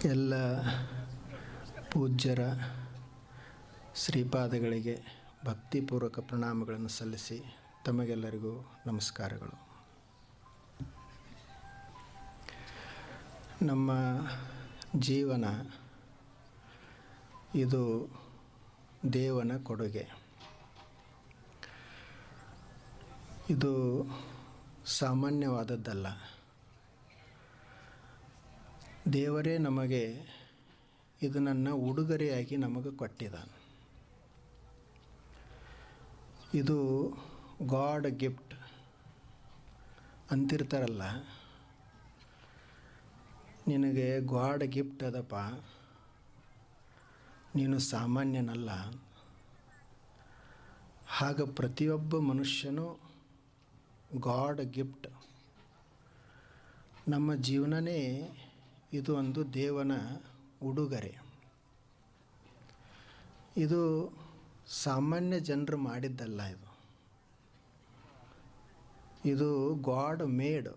ಎಲ್ಲ ಪೂಜ್ಯರ ಶ್ರೀಪಾದಗಳಿಗೆ ಭಕ್ತಿಪೂರ್ವಕ ಪ್ರಣಾಮಗಳನ್ನು ಸಲ್ಲಿಸಿ ತಮಗೆಲ್ಲರಿಗೂ ನಮಸ್ಕಾರಗಳು. ನಮ್ಮ ಜೀವನ ಇದು ದೇವನ ಕೊಡುಗೆ. ಇದು ಸಾಮಾನ್ಯವಾದದ್ದಲ್ಲ. ದೇವರೇ ನಮಗೆ ಇದನ್ನು ಉಡುಗೊರೆಯಾಗಿ ನಮಗೆ ಕೊಟ್ಟಿದ್ದಾನೆ. ಇದು ಗಾಡ್ ಗಿಫ್ಟ್ ಅಂತಿರ್ತಾರಲ್ಲ, ನಿನಗೆ ಗಾಡ್ ಗಿಫ್ಟ್ ಅದಪ್ಪ, ನೀನು ಸಾಮಾನ್ಯನಲ್ಲ. ಹಾಗೆ ಪ್ರತಿಯೊಬ್ಬ ಮನುಷ್ಯನೂ ಗಾಡ್ ಗಿಫ್ಟ್. ನಮ್ಮ ಜೀವನನೇ ಇದು ಒಂದು ದೇವನ ಉಡುಗೊರೆ. ಇದು ಸಾಮಾನ್ಯ ಜನರು ಮಾಡಿದ್ದಲ್ಲ. ಇದು ಗಾಡ್ ಮೇಡ್,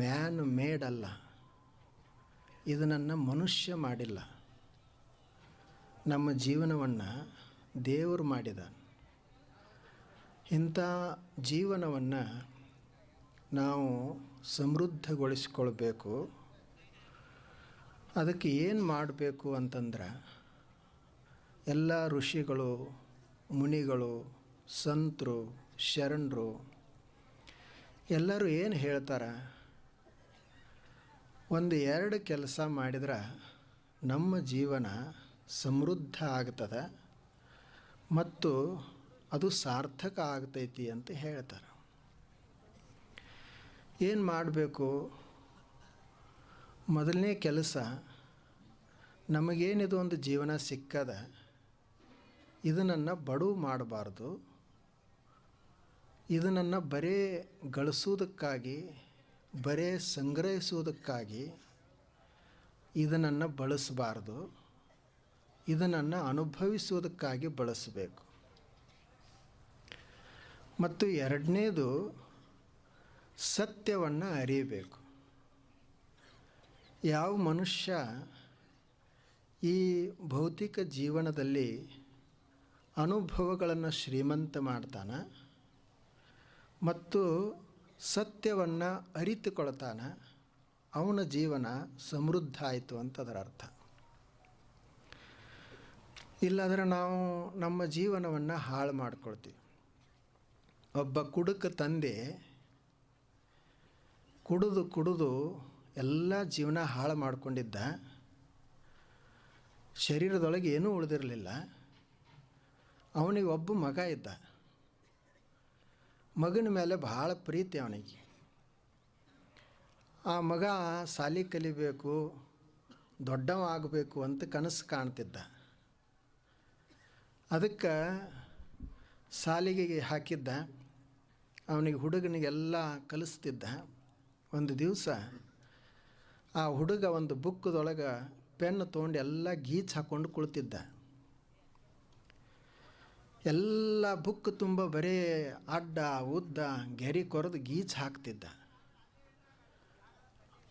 ಮ್ಯಾನ್ ಮೇಡ್ ಅಲ್ಲ. ಇದು ನನ್ನ ಮನುಷ್ಯ ಮಾಡಿಲ್ಲ. ನಮ್ಮ ಜೀವನವನ್ನು ದೇವರು ಮಾಡಿದ. ಇಂಥ ಜೀವನವನ್ನು ನಾವು ಸಮೃದ್ಧಗೊಳಿಸಿಕೊಳ್ಬೇಕು. ಅದಕ್ಕೆ ಏನು ಮಾಡಬೇಕು ಅಂತಂದ್ರೆ, ಎಲ್ಲ ಋಷಿಗಳು, ಮುನಿಗಳು, ಸಂತರು, ಶರಣರು ಎಲ್ಲರೂ ಏನು ಹೇಳ್ತಾರೆ, 1-2 ಕೆಲಸ ಮಾಡಿದ್ರೆ ನಮ್ಮ ಜೀವನ ಸಮೃದ್ಧ ಆಗ್ತದೆ ಮತ್ತು ಅದು ಸಾರ್ಥಕ ಆಗ್ತೈತಿ ಅಂತ ಹೇಳ್ತಾರೆ. ಏನು ಮಾಡಬೇಕು? ಮೊದಲನೇ ಕೆಲಸ, ನಮಗೇನಿದು ಒಂದು ಜೀವನ ಸಿಕ್ಕದ, ಇದನ್ನು ಬಡವು ಮಾಡಬಾರ್ದು. ಇದನ್ನು ಬರೇ ಗಳಿಸೋದಕ್ಕಾಗಿ, ಬರೇ ಸಂಗ್ರಹಿಸುವುದಕ್ಕಾಗಿ ಇದನ್ನು ಬಳಸಬಾರ್ದು. ಇದನ್ನು ಅನುಭವಿಸುವುದಕ್ಕಾಗಿ ಬಳಸಬೇಕು. ಮತ್ತು ಎರಡನೇದು, ಸತ್ಯವನ್ನು ಅರಿಯಬೇಕು. ಯಾವ ಮನುಷ್ಯ ಈ ಭೌತಿಕ ಜೀವನದಲ್ಲಿ ಅನುಭವಗಳನ್ನು ಶ್ರೀಮಂತ ಮಾಡ್ತಾನೆ ಮತ್ತು ಸತ್ಯವನ್ನು ಅರಿತುಕೊಳ್ತಾನೆ, ಅವನ ಜೀವನ ಸಮೃದ್ಧ ಆಯಿತು ಅಂತ ಅದರ ಅರ್ಥ. ಇಲ್ಲಾಂದರೆ ನಾವು ನಮ್ಮ ಜೀವನವನ್ನು ಹಾಳು ಮಾಡ್ಕೊಳ್ತೀವಿ. ಒಬ್ಬ ಕುಡುಕ ತಂದೆ ಕುಡಿದು ಎಲ್ಲ ಜೀವನ ಹಾಳು ಮಾಡಿಕೊಂಡಿದ್ದ. ಶರೀರದೊಳಗೆ ಏನೂ ಉಳಿದಿರಲಿಲ್ಲ. ಅವನಿಗೆ ಒಬ್ಬ ಮಗ ಇದ್ದ. ಮಗನ ಮೇಲೆ ಭಾಳ ಪ್ರೀತಿ ಅವನಿಗೆ. ಆ ಮಗ ಶಾಲೆ ಕಲಿಬೇಕು, ದೊಡ್ಡವ ಆಗಬೇಕು ಅಂತ ಕನಸು ಕಾಣ್ತಿದ್ದ. ಅದಕ್ಕೆ ಶಾಲೆಗೆ ಹಾಕಿದ್ದ. ಅವನಿಗೆ ಹುಡುಗನಿಗೆಲ್ಲ ಕಲಿಸ್ತಿದ್ದ. ಒಂದು ದಿವಸ ಆ ಹುಡುಗ ಒಂದು ಬುಕ್ಕದೊಳಗೆ ಪೆನ್ ತೊಗೊಂಡು ಎಲ್ಲ ಗೀಚ್ ಹಾಕ್ಕೊಂಡು ಕುಳಿತಿದ್ದ. ಎಲ್ಲ ಬುಕ್ ತುಂಬ ಬರೀ ಅಡ್ಡ ಉದ್ದ ಗೆರೆ ಕೊರೆದು ಗೀಚ್ ಹಾಕ್ತಿದ್ದ.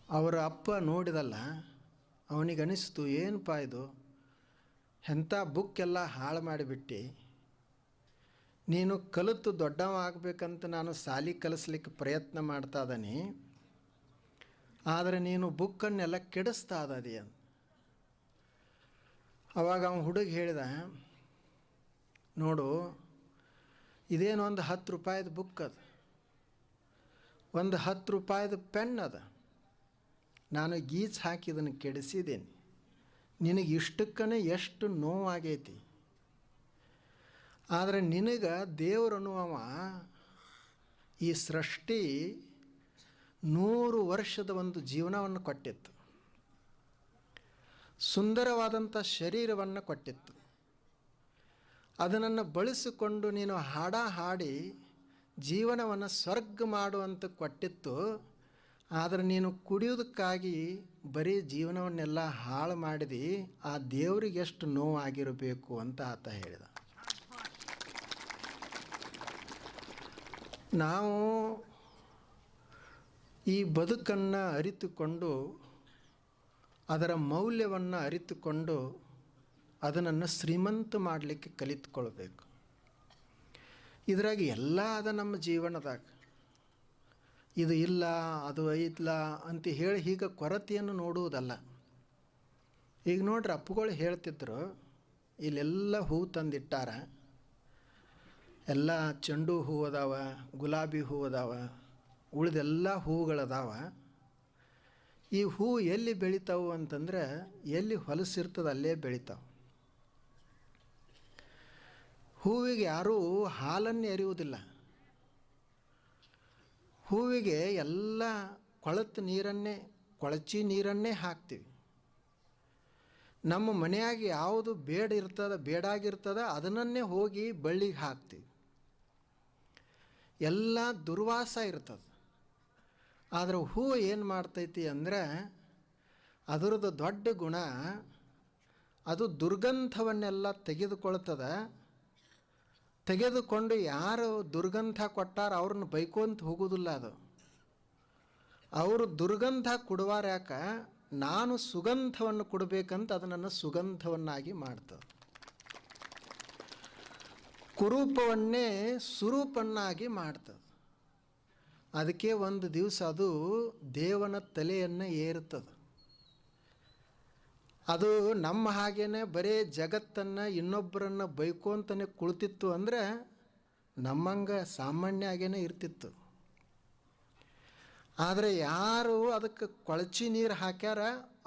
ಅವರ ಅಪ್ಪ ನೋಡಿದಲ್ಲ, ಅವನಿಗನಿಸ್ತು, ಏನಪ್ಪ ಇದು, ಎಂಥ ಬುಕ್ಕೆಲ್ಲ ಹಾಳು ಮಾಡಿಬಿಟ್ಟು, ನೀನು ಕಲಿತು ದೊಡ್ಡವ ಆಗಬೇಕಂತ ನಾನು ಶಾಲೆ ಕಲಿಸ್ಲಿಕ್ಕೆ ಪ್ರಯತ್ನ ಮಾಡ್ತಾ ಇದ್ದಾನೆ, ಆದರೆ ನೀನು ಬುಕ್ಕನ್ನೆಲ್ಲ ಕೆಡಿಸ್ತಾ ಇದ್ದೀಯ. ಅವಾಗ ಅವನು ಹುಡುಗ ಹೇಳಿದ, ನೋಡು, ಇದೇನು ಒಂದು 10 ರೂಪಾಯಿದ ಬುಕ್ ಅದು, ಒಂದು 10 ರೂಪಾಯಿದ ಪೆನ್ ಅದ. ನಾನು ಗೀಚ್ ಹಾಕಿ ಇದನ್ನು ಕೆಡಿಸಿದ್ದೀನಿ. ನಿನಗೆ ಇಷ್ಟಕ್ಕನೇ ಎಷ್ಟು ನೋವಾಗೈತಿ. ಆದರೆ ನಿನಗೆ ದೇವರನ್ನುವ ಈ ಸೃಷ್ಟಿ 100 ವರ್ಷದ ಒಂದು ಜೀವನವನ್ನು ಕೊಟ್ಟಿತ್ತು, ಸುಂದರವಾದಂಥ ಶರೀರವನ್ನು ಕೊಟ್ಟಿತ್ತು. ಅದನ್ನು ಬಳಸಿಕೊಂಡು ನೀನು ಹಾಡಿ ಜೀವನವನ್ನು ಸ್ವರ್ಗ ಮಾಡುವಂತ ಕೊಟ್ಟಿತ್ತು. ಆದರೆ ನೀನು ಕುಡಿಯೋದಕ್ಕಾಗಿ ಬರೀ ಜೀವನವನ್ನೆಲ್ಲ ಹಾಳು ಮಾಡಿದಿ. ಆ ದೇವರಿಗೆ ಎಷ್ಟು ನೋವಾಗಿರಬೇಕು ಅಂತ ಆತ ಹೇಳಿದ. ನಾವು ಈ ಬದುಕನ್ನು ಅರಿತುಕೊಂಡು ಅದರ ಮೌಲ್ಯವನ್ನು ಅರಿತುಕೊಂಡು ಅದನ್ನು ಶ್ರೀಮಂತ ಮಾಡಲಿಕ್ಕೆ ಕಲಿತುಕೊಳ್ಬೇಕು. ಇದ್ರಾಗ ಎಲ್ಲ ಅದ ನಮ್ಮ ಜೀವನದಾಗ. ಇದು ಇಲ್ಲ, ಅದು ಇಲ್ಲ ಅಂತ ಹೇಳಿ ಹೀಗೆ ಕೊರತೆಯನ್ನು ನೋಡುವುದಲ್ಲ. ಈಗ ನೋಡ್ರಿ, ಅಪ್ಪುಗಳು ಹೇಳ್ತಿದ್ರು, ಇಲ್ಲೆಲ್ಲ ಹೂ ತಂದಿಟ್ಟಾರ, ಎಲ್ಲ ಚೆಂಡು ಹೂ ಅದಾವ, ಗುಲಾಬಿ ಹೂ ಅದಾವ, ಉಳಿದೆಲ್ಲ ಹೂಗಳದಾವ. ಈ ಹೂ ಎಲ್ಲಿ ಬೆಳಿತಾವು ಅಂತಂದ್ರೆ ಎಲ್ಲಿ ಹೊಲಸಿರ್ತದೆ ಅಲ್ಲೇ ಬೆಳಿತಾವೆ. ಹೂವಿಗೆ ಯಾರೂ ಹಾಲನ್ನು ಎರೆಯುವುದಿಲ್ಲ. ಹೂವಿಗೆ ಎಲ್ಲ ಕೊಳಚಿ ನೀರನ್ನೇ ಹಾಕ್ತೀವಿ. ನಮ್ಮ ಮನೆಯಾಗ ಯಾವುದು ಬೇಡಾಗಿರ್ತದ ಅದನ್ನೇ ಹೋಗಿ ಬಳ್ಳಿಗೆ ಹಾಕ್ತೀವಿ. ಎಲ್ಲ ದುರ್ವಾಸ ಇರ್ತದೆ. ಆದರೆ ಹೂ ಏನು ಮಾಡ್ತೈತಿ ಅಂದರೆ, ಅದರದ್ದು ದೊಡ್ಡ ಗುಣ, ಅದು ದುರ್ಗಂಧವನ್ನೆಲ್ಲ ತೆಗೆದುಕೊಳ್ತದೆ. ತೆಗೆದುಕೊಂಡು ಯಾರು ದುರ್ಗಂಧ ಕೊಟ್ಟಾರ ಅವ್ರನ್ನ ಬೈಕೊಂತ ಹೋಗೋದಿಲ್ಲ. ಅದು ಅವರು ದುರ್ಗಂಧ ಕೊಡುವಾರ ಯಾಕೆ, ನಾನು ಸುಗಂಧವನ್ನು ಕೊಡಬೇಕಂತ ಅದನ್ನು ಸುಗಂಧವನ್ನಾಗಿ ಮಾಡ್ತದೆ. ಕುರೂಪವನ್ನೇ ಸುರೂಪನ್ನಾಗಿ ಮಾಡ್ತದೆ. ಅದಕ್ಕೆ ಒಂದು ದಿವಸ ಅದು ದೇವನ ತಲೆಯನ್ನು ಏರುತ್ತದೆ. ಅದು ನಮ್ಮ ಹಾಗೇನೆ ಬರೀ ಜಗತ್ತನ್ನು ಇನ್ನೊಬ್ಬರನ್ನು ಬೈಕೋಂತನೇ ಕುಳಿತಿತ್ತು ಅಂದರೆ ನಮ್ಮಂಗೆ ಸಾಮಾನ್ಯ ಆಗೇನೆ ಇರ್ತಿತ್ತು. ಆದರೆ ಯಾರು ಅದಕ್ಕೆ ಕೊಳಚಿ ನೀರು ಹಾಕ್ಯಾರ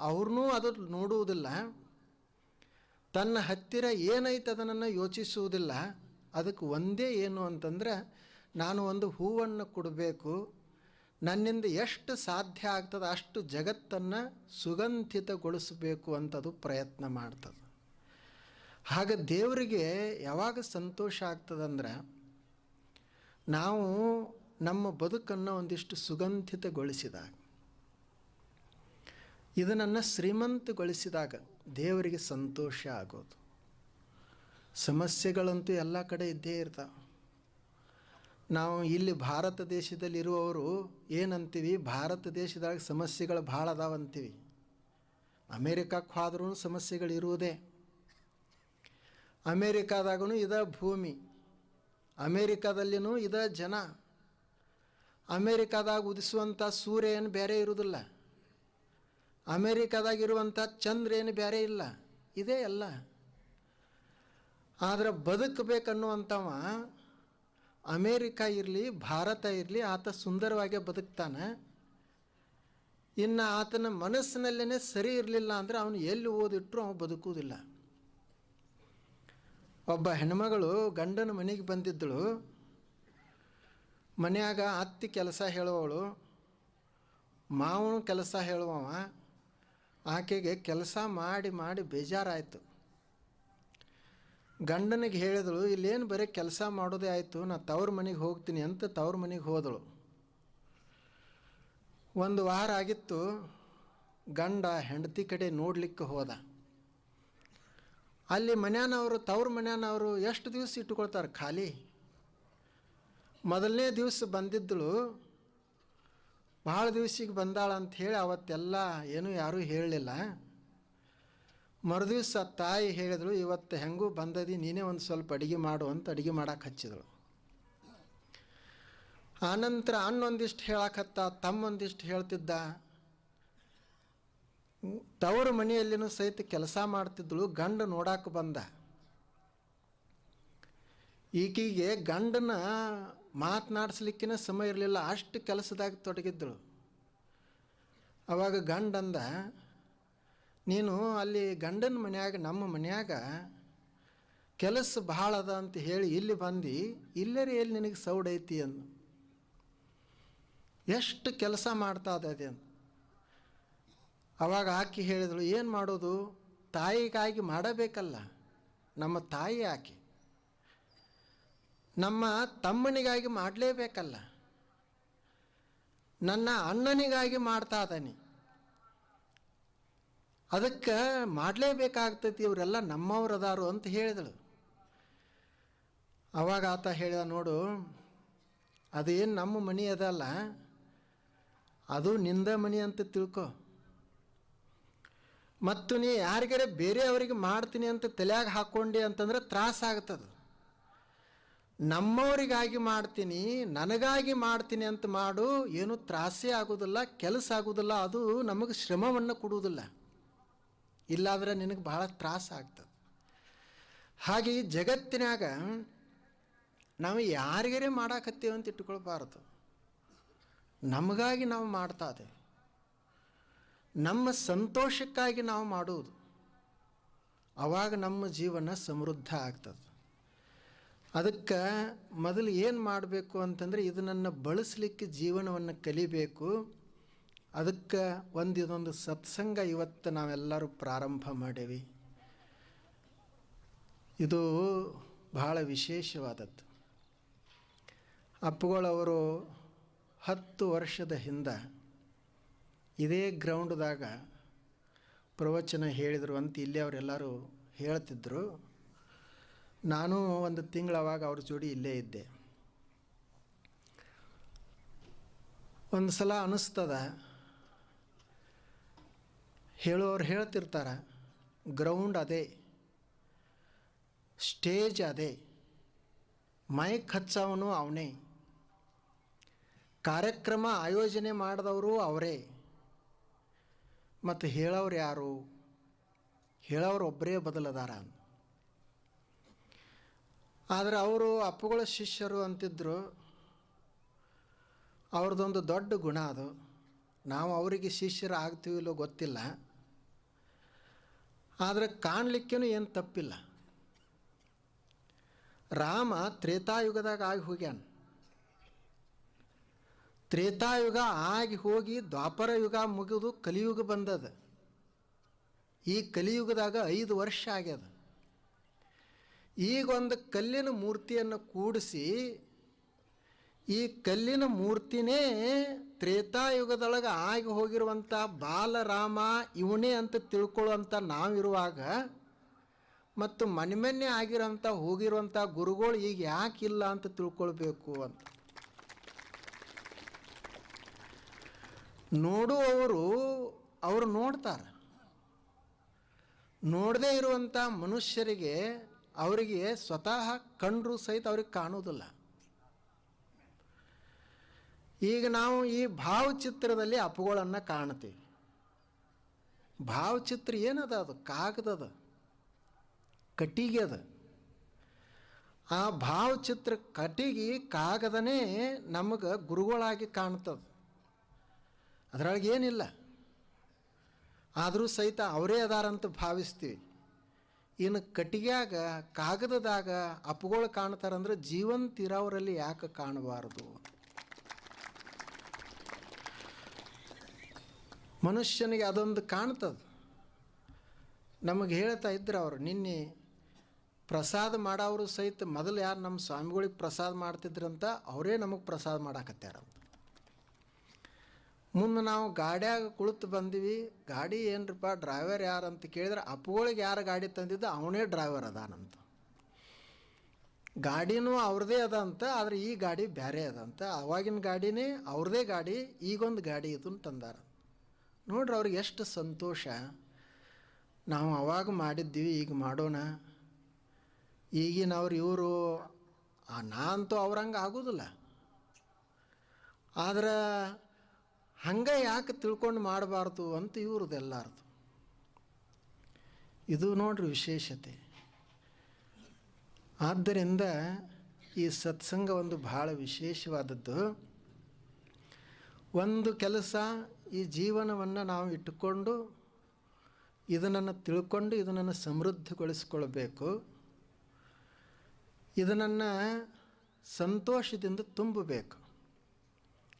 ಅವ್ರನ್ನೂ ಅದು ನೋಡುವುದಿಲ್ಲ. ತನ್ನ ಹತ್ತಿರ ಏನೈತೆ ಅದನ್ನು ಯೋಚಿಸುವುದಿಲ್ಲ. ಅದಕ್ಕೆ ಒಂದೇ ಏನು ಅಂತಂದರೆ, ನಾನು ಒಂದು ಹೂವನ್ನು ಕೊಡಬೇಕು, ನನ್ನಿಂದ ಎಷ್ಟು ಸಾಧ್ಯ ಆಗ್ತದೆ ಅಷ್ಟು ಜಗತ್ತನ್ನು ಸುಗಂಧಿತಗೊಳಿಸಬೇಕು ಅಂತದು ಪ್ರಯತ್ನ ಮಾಡ್ತದೆ. ಹಾಗೆ ದೇವರಿಗೆ ಯಾವಾಗ ಸಂತೋಷ ಆಗ್ತದಂದ್ರೆ, ನಾವು ನಮ್ಮ ಬದುಕನ್ನು ಒಂದಿಷ್ಟು ಸುಗಂಧಿತಗೊಳಿಸಿದಾಗ, ಇದನ್ನು ಶ್ರೀಮಂತಗೊಳಿಸಿದಾಗ ದೇವರಿಗೆ ಸಂತೋಷ ಆಗೋದು. ಸಮಸ್ಯೆಗಳಂತೂ ಎಲ್ಲ ಕಡೆ ಇದ್ದೇ ಇರ್ತಾವೆ. ನಾವು ಇಲ್ಲಿ ಭಾರತ ದೇಶದಲ್ಲಿರುವವರು ಏನಂತೀವಿ, ಭಾರತ ದೇಶದಾಗ ಸಮಸ್ಯೆಗಳು ಭಾಳ ಅದಾವಂತೀವಿ. ಅಮೇರಿಕಕ್ಕೆ ಹೋದ್ರೂ ಸಮಸ್ಯೆಗಳಿರುವುದೇ. ಅಮೇರಿಕಾದಾಗೂ ಇದ ಭೂಮಿ, ಅಮೇರಿಕಾದಲ್ಲಿನೂ ಇದ ಜನ, ಅಮೇರಿಕಾದಾಗ ಉದಿಸುವಂಥ ಸೂರ್ಯ ಏನು ಬೇರೆ ಇರುವುದಿಲ್ಲ, ಅಮೇರಿಕಾದಾಗಿರುವಂಥ ಚಂದ್ರ ಏನು ಬೇರೆ ಇಲ್ಲ, ಇದೇ ಎಲ್ಲ. ಆದರೆ ಬದುಕಬೇಕನ್ನುವಂಥವ ಅಮೇರಿಕಾ ಇರಲಿ ಭಾರತ ಇರಲಿ, ಆತ ಸುಂದರವಾಗಿ ಬದುಕ್ತಾನೆ. ಇನ್ನು ಆತನ ಮನಸ್ಸಿನಲ್ಲೇ ಸರಿ ಇರಲಿಲ್ಲ ಅಂದರೆ ಅವನು ಎಲ್ಲಿ ಓದಿಟ್ರು ಅವನು ಬದುಕುವುದಿಲ್ಲ. ಒಬ್ಬ ಹೆಣ್ಮಗಳು ಗಂಡನ ಮನೆಗೆ ಬಂದಿದ್ದಳು. ಮನೆಯಾಗ ಅತ್ತಿ ಕೆಲಸ ಹೇಳುವವಳು, ಮಾವನು ಕೆಲಸ ಹೇಳುವವ. ಆಕೆಗೆ ಕೆಲಸ ಮಾಡಿ ಮಾಡಿ ಬೇಜಾರಾಯಿತು. ಗಂಡನಿಗೆ ಹೇಳಿದಳು, ಇಲ್ಲೇನು ಬರೀ ಕೆಲಸ ಮಾಡೋದೇ ಆಯಿತು, ನಾ ತವ್ರ ಮನೆಗೆ ಹೋಗ್ತೀನಿ ಅಂತ ತವ್ರ ಮನೆಗೆ ಹೋದಳು. ಒಂದು ವಾರ ಆಗಿತ್ತು. ಗಂಡ ಹೆಂಡತಿ ಕಡೆ ನೋಡಲಿಕ್ಕೆ ಹೋದ. ಅಲ್ಲಿ ಮನ್ಯಾನವರು, ತವ್ರ ಮನ್ಯಾನವರು ಎಷ್ಟು ದಿವಸ ಇಟ್ಟುಕೊಳ್ತಾರೆ ಖಾಲಿ. ಮೊದಲನೇ ದಿವಸ ಬಂದಿದ್ದಳು, ಭಾಳ ದಿವಸಿಗೆ ಬಂದಾಳ ಅಂಥೇಳಿ ಅವತ್ತೆಲ್ಲ ಏನೂ ಯಾರೂ ಹೇಳಲಿಲ್ಲ. ಮರುದಿವ್ಸ ತಾಯಿ ಹೇಳಿದಳು, ಇವತ್ತು ಹೆಂಗೂ ಬಂದದಿ, ನೀನೇ ಒಂದು ಸ್ವಲ್ಪ ಅಡುಗೆ ಮಾಡು ಅಂತ ಅಡುಗೆ ಮಾಡಕ್ಕೆ ಹಚ್ಚಿದಳು. ಆನಂತರ ಅಣ್ಣೊಂದಿಷ್ಟು ಹೇಳಕತ್ತ, ತಮ್ಮೊಂದಿಷ್ಟು ಹೇಳ್ತಿದ್ದ. ತವರು ಮನೆಯಲ್ಲಿನೂ ಸಹಿತ ಕೆಲಸ ಮಾಡ್ತಿದ್ದಳು. ಗಂಡ ನೋಡಕ್ಕೆ ಬಂದ. ಈಕೆಗೆ ಗಂಡನ ಮಾತನಾಡಿಸ್ಲಿಕ್ಕಿನ ಸಮಯ ಇರಲಿಲ್ಲ, ಅಷ್ಟು ಕೆಲಸದಾಗ ತೊಡಗಿದ್ದಳು. ಅವಾಗ ಗಂಡಂದ, ನೀನು ಅಲ್ಲಿ ಗಂಡನ ಮನ್ಯಾಗ ನಮ್ಮ ಮನ್ಯಾಗ ಕೆಲಸ ಭಾಳ ಅದ ಅಂತ ಹೇಳಿ ಇಲ್ಲಿ ಬಂದು ಇಲ್ಲರೇ ಎಲ್ಲಿ ನಿನಗೆ ಸೌಡೈತಿ ಅಂದು. ಎಷ್ಟು ಕೆಲಸ ಮಾಡ್ತಾ ಅದೇ ಅಂತ. ಅವಾಗ ಆಕೆ ಹೇಳಿದಳು, ಏನು ಮಾಡೋದು, ತಾಯಿಗಾಗಿ ಮಾಡಬೇಕಲ್ಲ. ನಮ್ಮ ತಾಯಿ ಆಕೆ, ನಮ್ಮ ತಮ್ಮನಿಗಾಗಿ ಮಾಡಲೇಬೇಕಲ್ಲ. ನನ್ನ ಅಣ್ಣನಿಗಾಗಿ ಮಾಡ್ತಾ ಇದ್ದಾನೆ, ಅದಕ್ಕೆ ಮಾಡಲೇಬೇಕಾಗ್ತೈತಿ, ಇವರೆಲ್ಲ ನಮ್ಮವ್ರದಾರು ಅಂತ ಹೇಳಿದಳು. ಅವಾಗ ಆತ ಹೇಳಿದ, ನೋಡು, ಅದೇನು ನಮ್ಮ ಮನೆ ಅದಲ್ಲ, ಅದು ನಿಂದ ಮನೆ ಅಂತ ತಿಳ್ಕೊ. ಮತ್ತು ನೀ ಯಾರಿಗಾರೆ ಬೇರೆಯವರಿಗೆ ಮಾಡ್ತೀನಿ ಅಂತ ತಲೆಯಾಗ ಹಾಕ್ಕೊಂಡಿ ಅಂತಂದ್ರೆ ತ್ರಾಸಾಗ್ತದೆ. ನಮ್ಮವರಿಗಾಗಿ ಮಾಡ್ತೀನಿ, ನನಗಾಗಿ ಮಾಡ್ತೀನಿ ಅಂತ ಮಾಡು, ಏನು ತ್ರಾಸೇ ಆಗೋದಿಲ್ಲ, ಕೆಲಸ ಆಗೋದಿಲ್ಲ, ಅದು ನಮಗೆ ಶ್ರಮವನ್ನು ಕೊಡುವುದಿಲ್ಲ. ಇಲ್ಲಾಂದ್ರೆ ನಿನಗೆ ಭಾಳ ತ್ರಾಸ ಆಗ್ತದೆ. ಹಾಗೆ ಈ ಜಗತ್ತಿನಾಗ ನಾವು ಯಾರಿಗಾರೇ ಮಾಡಾಕತ್ತೀವಿ ಅಂತ ಇಟ್ಕೊಳ್ಬಾರ್ದು. ನಮಗಾಗಿ ನಾವು ಮಾಡ್ತಾ ಇದ್ದೇವೆ, ನಮ್ಮ ಸಂತೋಷಕ್ಕಾಗಿ ನಾವು ಮಾಡುವುದು. ಆವಾಗ ನಮ್ಮ ಜೀವನ ಸಮೃದ್ಧ ಆಗ್ತದೆ. ಅದಕ್ಕೆ ಮೊದಲು ಏನು ಮಾಡಬೇಕು ಅಂತಂದರೆ ಇದನ್ನು ಬಳಸಲಿಕ್ಕೆ ಜೀವನವನ್ನು ಕಲಿಬೇಕು. ಅದಕ್ಕೆ ಇದೊಂದು ಸತ್ಸಂಗ ಇವತ್ತು ನಾವೆಲ್ಲರೂ ಪ್ರಾರಂಭ ಮಾಡೇವಿ. ಇದು ಬಹಳ ವಿಶೇಷವಾದದ್ದು. ಅಪ್ಪುಗಳವರು 10 ವರ್ಷದ ಹಿಂದೆ ಇದೇ ಗ್ರೌಂಡ್ದಾಗ ಪ್ರವಚನ ಹೇಳಿದರು ಅಂತ ಇಲ್ಲಿ ಅವರೆಲ್ಲರೂ ಹೇಳ್ತಿದ್ರು. ನಾನು ಒಂದು ತಿಂಗಳವಾಗ ಅವ್ರ ಜೋಡಿ ಇಲ್ಲೇ ಇದ್ದೆ. ಒಂದು ಸಲ ಅನ್ನಿಸ್ತದ, ಹೇಳೋರು ಹೇಳ್ತಿರ್ತಾರೆ, ಗ್ರೌಂಡ್ ಅದೇ, ಸ್ಟೇಜ್ ಅದೇ, ಮೈಕ್ ಹಚ್ಚವನು ಅವನೇ, ಕಾರ್ಯಕ್ರಮ ಆಯೋಜನೆ ಮಾಡಿದವರು ಅವರೇ, ಮತ್ತು ಹೇಳೋರು ಯಾರು? ಹೇಳೋರು ಒಬ್ಬರೇ ಬದಲದಾರ. ಆದರೆ ಅವರು ಅಪ್ಪುಗಳ ಶಿಷ್ಯರು ಅಂತಿದ್ದರು. ಅವ್ರದ್ದೊಂದು ದೊಡ್ಡ ಗುಣ ಅದು. ನಾವು ಅವರಿಗೆ ಶಿಷ್ಯರು ಆಗ್ತೀವಿ ಇಲ್ಲೋ ಗೊತ್ತಿಲ್ಲ, ಆದರೆ ಕಾಣಲಿಕ್ಕೇನು ಏನು ತಪ್ಪಿಲ್ಲ. ರಾಮ ತ್ರೇತಾಯುಗದಾಗ ಆಗಿ ಹೋಗ್ಯಾನ. ತ್ರೇತಾಯುಗ ಆಗಿ ಹೋಗಿ ದ್ವಾಪರ ಯುಗ ಮುಗಿದು ಕಲಿಯುಗ ಬಂದದ. ಈ ಕಲಿಯುಗದಾಗ 5 ವರ್ಷ ಆಗ್ಯದ. ಈಗ ಒಂದು ಕಲ್ಲಿನ ಮೂರ್ತಿಯನ್ನು ಕೂಡಿಸಿ, ಈ ಕಲ್ಲಿನ ಮೂರ್ತಿನೇ ತ್ರೇತಾಯುಗದೊಳಗೆ ಆಗಿ ಹೋಗಿರುವಂಥ ಬಾಲರಾಮ ಇವನೇ ಅಂತ ತಿಳ್ಕೊಳ್ಳುವಂಥ ನಾವಿರುವಾಗ, ಮತ್ತು ಮನೆ ಆಗಿರೋಂಥ ಹೋಗಿರುವಂಥ ಗುರುಗಳು ಈಗ ಯಾಕಿಲ್ಲ ಅಂತ ತಿಳ್ಕೊಳ್ಬೇಕು ಅಂತ ಅವರು ನೋಡ್ತಾರೆ. ನೋಡದೇ ಇರುವಂಥ ಮನುಷ್ಯರಿಗೆ ಅವರಿಗೆ ಸ್ವತಃ ಕಂಡ್ರೂ ಸಹಿತ ಅವ್ರಿಗೆ ಕಾಣುವುದಿಲ್ಲ. ಈಗ ನಾವು ಈ ಭಾವಚಿತ್ರದಲ್ಲಿ ಅಪ್ಪುಗಳನ್ನು ಕಾಣ್ತೀವಿ. ಭಾವಚಿತ್ರ ಏನದ? ಅದು ಕಾಗದದ ಕಟ್ಟಿಗೆ ಅದ. ಆ ಭಾವಚಿತ್ರ ಕಟ್ಟಿಗೆ ಕಾಗದನೇ ನಮಗೆ ಗುರುಗಳಾಗಿ ಕಾಣ್ತದೆ. ಅದರೊಳಗೆ ಏನಿಲ್ಲ, ಆದರೂ ಸಹಿತ ಅವರೇ ಅದಾರಂತ ಭಾವಿಸ್ತೀವಿ. ಇನ್ನು ಕಟ್ಟಿಗ್ಯಾಗ ಕಾಗದದಾಗ ಅಪ್ಪುಗಳು ಕಾಣ್ತಾರಂದ್ರೆ ಜೀವಂತ ಇರೋವರಲ್ಲಿ ಯಾಕೆ ಕಾಣಬಾರದು? ಮನುಷ್ಯನಿಗೆ ಅದೊಂದು ಕಾಣ್ತದೆ. ನಮಗೆ ಹೇಳ್ತಾ ಇದ್ರು ಅವರು, ನಿನ್ನೆ ಪ್ರಸಾದ ಮಾಡೋರು ಸಹಿತ ಮೊದಲು ಯಾರು ನಮ್ಮ ಸ್ವಾಮಿಗಳಿಗೆ ಪ್ರಸಾದ ಮಾಡ್ತಿದ್ರಂತ ಅವರೇ ನಮಗೆ ಪ್ರಸಾದ ಮಾಡಾಕತ್ಯಾರಂತ. ಮುಂದೆ ನಾವು ಗಾಡಿಯಾಗ ಕುಳಿತು ಬಂದೀವಿ. ಗಾಡಿ ಏನರಪ್ಪ ಡ್ರೈವರ್ ಯಾರು ಅಂತ ಕೇಳಿದ್ರೆ ಅಪ್ಪುಗಳಿಗೆ ಯಾರು ಗಾಡಿ ತಂದಿದ್ದು ಅವನೇ ಡ್ರೈವರ್ ಅದಾನಂತ. ಗಾಡಿನೂ ಅವ್ರದ್ದೇ ಅದಂತ, ಆದರೆ ಈ ಗಾಡಿ ಬೇರೆ ಅದಂತ. ಅವಾಗಿನ ಗಾಡಿನೇ ಅವ್ರದ್ದೇ ಗಾಡಿ, ಈಗೊಂದು ಗಾಡಿ ಇದನ್ನು ತಂದಾರ. ನೋಡ್ರಿ ಅವ್ರಿಗೆ ಎಷ್ಟು ಸಂತೋಷ. ನಾವು ಅವಾಗ ಮಾಡಿದ್ದೀವಿ, ಈಗ ಮಾಡೋಣ. ಈಗಿನವ್ರು ಇವರು ನಾನಂತೂ ಅವ್ರಂಗೆ ಆಗೋದಿಲ್ಲ. ಆದ್ರೆ ಹಂಗೆ ಯಾಕೆ ತಿಳ್ಕೊಂಡು ಮಾಡಬಾರ್ದು ಅಂತ ಇವ್ರದ್ದೆಲ್ಲಾರ್ದು. ಇದು ನೋಡ್ರಿ ವಿಶೇಷತೆ. ಆದ್ದರಿಂದ ಈ ಸತ್ಸಂಗ ಒಂದು ಭಾಳ ವಿಶೇಷವಾದದ್ದು. ಒಂದು ಕೆಲಸ, ಈ ಜೀವನವನ್ನು ನಾವು ಇಟ್ಟುಕೊಂಡು ಇದನ್ನು ತಿಳ್ಕೊಂಡು ಇದನ್ನು ಸಮೃದ್ಧಗೊಳಿಸ್ಕೊಳ್ಬೇಕು. ಇದನ್ನು ಸಂತೋಷದಿಂದ ತುಂಬಬೇಕು.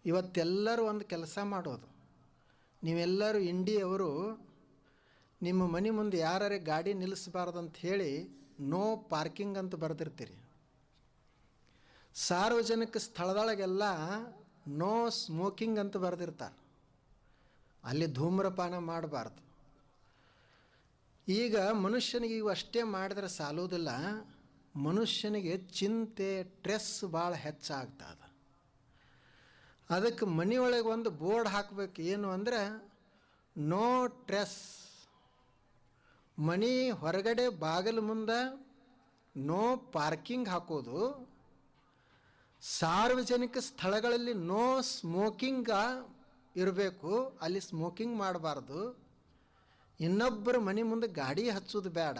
ಇವತ್ತೆಲ್ಲರೂ ಒಂದು ಕೆಲಸ ಮಾಡೋದು. ನೀವೆಲ್ಲರೂ ಇಂಡಿಯವರು ನಿಮ್ಮ ಮನೆ ಮುಂದೆ ಯಾರೇ ಗಾಡಿ ನಿಲ್ಲಿಸಬಾರ್ದಂತ ಹೇಳಿ ನೋ ಪಾರ್ಕಿಂಗ್ ಅಂತ ಬರೆದಿರ್ತೀರಿ. ಸಾರ್ವಜನಿಕ ಸ್ಥಳದೊಳಗೆಲ್ಲ ನೋ ಸ್ಮೋಕಿಂಗ್ ಅಂತ ಬರೆದಿರ್ತಾರೆ. ಅಲ್ಲಿ ಧೂಮ್ರಪಾನ ಮಾಡಬಾರ್ದು. ಈಗ ಮನುಷ್ಯನಿಗೆ ಇವು ಅಷ್ಟೇ ಮಾಡಿದ್ರೆ ಸಾಲೋದಿಲ್ಲ. ಮನುಷ್ಯನಿಗೆ ಚಿಂತೆ, ಸ್ಟ್ರೆಸ್ ಭಾಳ ಹೆಚ್ಚಾಗ್ತದೆ. ಅದಕ್ಕೆ ಮನೆಯೊಳಗೆ ಒಂದು ಬೋರ್ಡ್ ಹಾಕಬೇಕು. ಏನು ಅಂದರೆ ನೋ ಸ್ಟ್ರೆಸ್, ಮನೆ ಹೊರಗಡೆ ಬಾಗಿಲು ಮುಂದೆ ನೋ ಪಾರ್ಕಿಂಗ್ ಹಾಕೋದು, ಸಾರ್ವಜನಿಕ ಸ್ಥಳಗಳಲ್ಲಿ ನೋ ಸ್ಮೋಕಿಂಗ ಇರಬೇಕು, ಅಲ್ಲಿ ಸ್ಮೋಕಿಂಗ್ ಮಾಡಬಾರ್ದು, ಇನ್ನೊಬ್ಬರ ಮನೆ ಮುಂದೆ ಗಾಡಿ ಹಚ್ಚೋದು ಬೇಡ,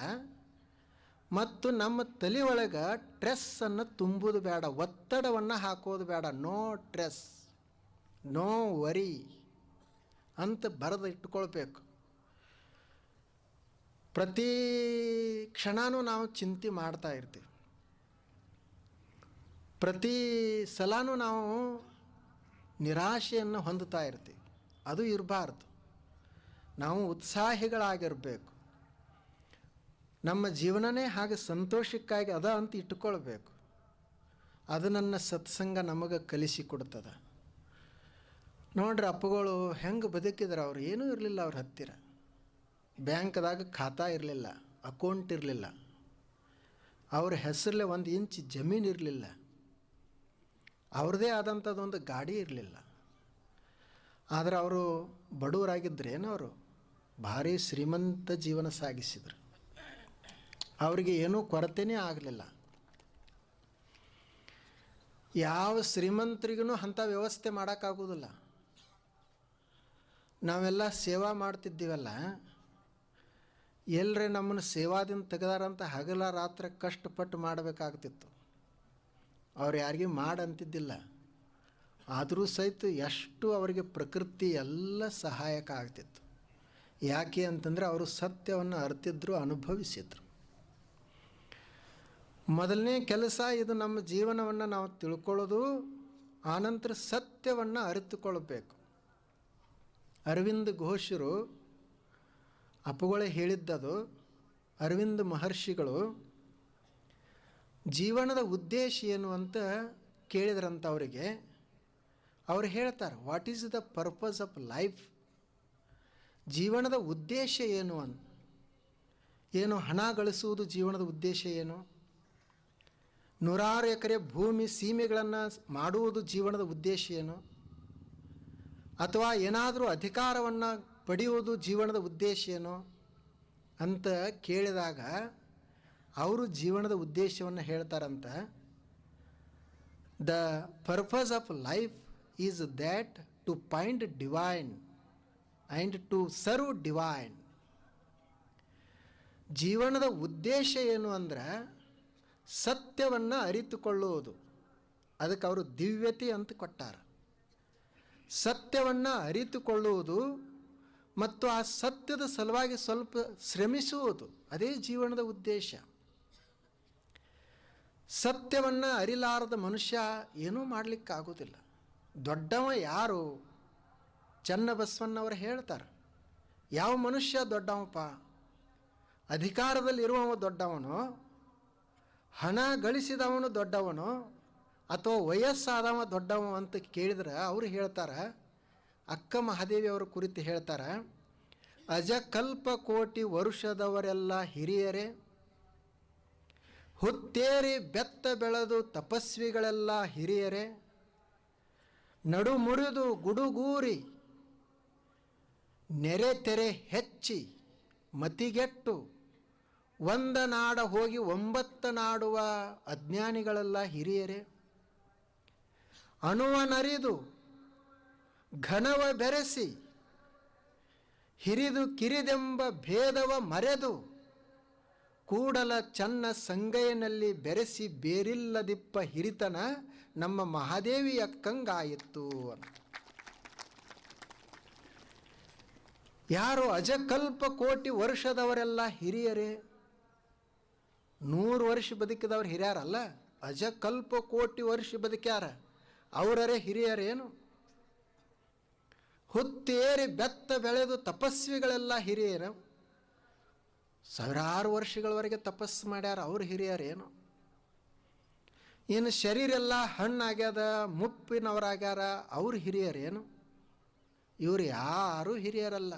ಮತ್ತು ನಮ್ಮ ತಲೆ ಒಳಗೆ ಸ್ಟ್ರೆಸ್ಸನ್ನು ತುಂಬುವುದು ಬೇಡ, ಒತ್ತಡವನ್ನು ಹಾಕೋದು ಬೇಡ, ನೋ ಸ್ಟ್ರೆಸ್ ನೋ ವರಿ ಅಂತ ಬರೆದು ಇಟ್ಕೊಳ್ಬೇಕು. ಪ್ರತಿ ಕ್ಷಣವೂ ನಾವು ಚಿಂತೆ ಮಾಡ್ತಾ ಇರ್ತೀವಿ, ಪ್ರತಿ ಸಲನೂ ನಾವು ನಿರಾಶೆಯನ್ನು ಹೊಂದುತ್ತಾ ಇರ್ತೀವಿ. ಅದು ಇರಬಾರ್ದು. ನಾವು ಉತ್ಸಾಹಿಗಳಾಗಿರಬೇಕು. ನಮ್ಮ ಜೀವನನೇ ಹಾಗೆ ಸಂತೋಷಕ್ಕಾಗಿ ಅದ ಅಂತ ಇಟ್ಟುಕೊಳ್ಬೇಕು. ಅದು ನನ್ನ ಸತ್ಸಂಗ ನಮಗೆ ಕಲಿಸಿಕೊಡ್ತದೆ. ನೋಡ್ರಿ, ಅಪ್ಪಗಳು ಹೆಂಗೆ ಬದುಕಿದ್ರೆ, ಅವ್ರು ಏನೂ ಇರಲಿಲ್ಲ ಅವ್ರ ಹತ್ತಿರ. ಬ್ಯಾಂಕ್ದಾಗ ಖಾತಾ ಇರಲಿಲ್ಲ, ಅಕೌಂಟ್ ಇರಲಿಲ್ಲ, ಅವ್ರ ಹೆಸರಲ್ಲೇ 1 ಇಂಚ್ ಜಮೀನು ಇರಲಿಲ್ಲ, ಅವ್ರದ್ದೇ ಆದಂಥದ್ದೊಂದು ಗಾಡಿ ಇರಲಿಲ್ಲ. ಆದರೆ ಅವರು ಬಡವರಾಗಿದ್ದರೇನು, ಅವರು ಭಾರಿ ಶ್ರೀಮಂತ ಜೀವನ ಸಾಗಿಸಿದರು. ಅವರಿಗೆ ಏನೂ ಕೊರತೆಯೇ ಆಗಲಿಲ್ಲ. ಯಾವ ಶ್ರೀಮಂತರಿಗೂ ಅಂಥ ವ್ಯವಸ್ಥೆ ಮಾಡೋಕ್ಕಾಗೋದಿಲ್ಲ. ನಾವೆಲ್ಲ ಸೇವಾ ಮಾಡ್ತಿದ್ದೀವಲ್ಲ, ಎಲ್ಲರೇ ನಮ್ಮನ್ನು ಸೇವಾದಿಂದ ತೆಗೆದಾರಂತ ಹಗಲ ರಾತ್ರಿ ಕಷ್ಟಪಟ್ಟು ಮಾಡಬೇಕಾಗ್ತಿತ್ತು. ಅವ್ರು ಯಾರಿಗೂ ಮಾಡಂತಿದ್ದಿಲ್ಲ. ಆದರೂ ಸಹಿತ ಎಷ್ಟು ಅವರಿಗೆ ಪ್ರಕೃತಿ ಎಲ್ಲ ಸಹಾಯಕ ಆಗ್ತಿತ್ತು. ಯಾಕೆ ಅಂತಂದರೆ ಅವರು ಸತ್ಯವನ್ನು ಅರಿತಿದ್ರು, ಅನುಭವಿಸಿದ್ರು. ಮೊದಲನೇ ಕೆಲಸ ಇದು. ನಮ್ಮ ಜೀವನವನ್ನು ನಾವು ತಿಳ್ಕೊಳ್ಳೋದು, ಆನಂತರ ಸತ್ಯವನ್ನು ಅರಿತುಕೊಳ್ಬೇಕು. ಅರವಿಂದ ಘೋಷರು ಅಪ್ಪಗಳೇ ಹೇಳಿದ್ದದು. ಅರವಿಂದ ಮಹರ್ಷಿಗಳು ಜೀವನದ ಉದ್ದೇಶ ಏನು ಅಂತ ಕೇಳಿದ್ರಂತ ಅವರಿಗೆ. ಅವ್ರು ಹೇಳ್ತಾರೆ, what is the purpose of life? ಜೀವನದ ಉದ್ದೇಶ ಏನು ಅಂತ. ಏನು ಹಣ ಗಳಿಸುವುದು ಜೀವನದ ಉದ್ದೇಶ ಏನು? 100 ಎಕರೆ ಭೂಮಿ ಸೀಮೆಗಳನ್ನು ಮಾಡುವುದು ಜೀವನದ ಉದ್ದೇಶ ಏನು? ಅಥವಾ ಏನಾದರೂ ಅಧಿಕಾರವನ್ನು ಪಡೆಯುವುದು ಜೀವನದ ಉದ್ದೇಶ ಏನು ಅಂತ ಕೇಳಿದಾಗ ಅವರು ಜೀವನದ ಉದ್ದೇಶವನ್ನು ಹೇಳ್ತಾರಂತ. The purpose of life is that to find divine and to serve divine. ಜೀವನದ ಉದ್ದೇಶ ಏನು ಅಂದರೆ ಸತ್ಯವನ್ನು ಅರಿತುಕೊಳ್ಳುವುದು. ಅದಕ್ಕೆ ಅವರು ದಿವ್ಯತೆ ಅಂತ ಕೊಟ್ಟಾರ. ಸತ್ಯವನ್ನು ಅರಿತುಕೊಳ್ಳುವುದು ಮತ್ತು ಆ ಸತ್ಯದ ಸಲುವಾಗಿ ಸ್ವಲ್ಪ ಶ್ರಮಿಸುವುದು, ಅದೇ ಜೀವನದ ಉದ್ದೇಶ. ಸತ್ಯವನ್ನು ಅರಿಲಾರದ ಮನುಷ್ಯ ಏನೂ ಮಾಡಲಿಕ್ಕಾಗೋದಿಲ್ಲ. ದೊಡ್ಡವ ಯಾರು? ಚನ್ನಬಸವಣ್ಣವರು ಹೇಳ್ತಾರೆ, ಯಾವ ಮನುಷ್ಯ ದೊಡ್ಡವಪ್ಪ? ಅಧಿಕಾರದಲ್ಲಿರುವವ ದೊಡ್ಡವನು, ಹಣ ಗಳಿಸಿದವನು ದೊಡ್ಡವನು, ಅಥವಾ ವಯಸ್ಸಾದವ ದೊಡ್ಡವ ಅಂತ ಕೇಳಿದ್ರೆ ಅವರು ಹೇಳ್ತಾರೆ, ಅಕ್ಕ ಮಹಾದೇವಿಯವರ ಕುರಿತು ಹೇಳ್ತಾರೆ, ಅಜಕಲ್ಪ ಕೋಟಿ ವರುಷದವರೆಲ್ಲ ಹಿರಿಯರೇ, ಹುತ್ತೇರಿ ಬೆತ್ತ ಬೆಳೆದು ತಪಸ್ವಿಗಳೆಲ್ಲ ಹಿರಿಯರೇ, ನಡು ಮುರಿದು ಗುಡುಗೂರಿ ನೆರೆ ತೆರೆ ಹೆಚ್ಚಿ ಮತಿಗೆಟ್ಟು ಒಂದ ನಾಡ ಹೋಗಿ 9 ನಾಡುವ ಅಜ್ಞಾನಿಗಳೆಲ್ಲ ಹಿರಿಯರೇ, ಅಣುವನರಿದು ಘನವ ಬೆರೆಸಿ ಹಿರಿದು ಕಿರಿದೆಂಬ ಭೇದವ ಮರೆದು ಕೂಡಲ ಚನ್ನ ಸಂಗಯ್ಯನಲ್ಲಿ ಬೆರೆಸಿ ಬೇರಿಲ್ಲದಿಪ್ಪ ಹಿರಿತನ ನಮ್ಮ ಮಹಾದೇವಿ ಅಕ್ಕಂಗಾಯಿತು ಅಂತ. ಯಾರು ಅಜಕಲ್ಪ ಕೋಟಿ ವರ್ಷದವರೆಲ್ಲ ಹಿರಿಯರೇ? 100 ವರ್ಷ ಬದುಕಿದವ್ರು ಹಿರಿಯರಲ್ಲ, ಅಜಕಲ್ಪ ಕೋಟಿ ವರ್ಷ ಬದುಕ್ಯಾರ, ಅವರೇ ಹಿರಿಯರೇನು? ಹುತ್ತೇರಿ ಬೆತ್ತ ಬೆಳೆದು ತಪಸ್ವಿಗಳೆಲ್ಲ ಹಿರಿಯರು, ಸಾವಿರಾರು ವರ್ಷಗಳವರೆಗೆ ತಪಸ್ಸು ಮಾಡ್ಯಾರ, ಅವ್ರು ಹಿರಿಯರೇನು? ಇನ್ನು ಶರೀರೆಲ್ಲ ಹಣ್ಣಾಗ್ಯದ, ಮುಪ್ಪಿನವರಾಗ್ಯಾರ, ಅವ್ರು ಹಿರಿಯರೇನು? ಇವರು ಯಾರೂ ಹಿರಿಯರಲ್ಲ.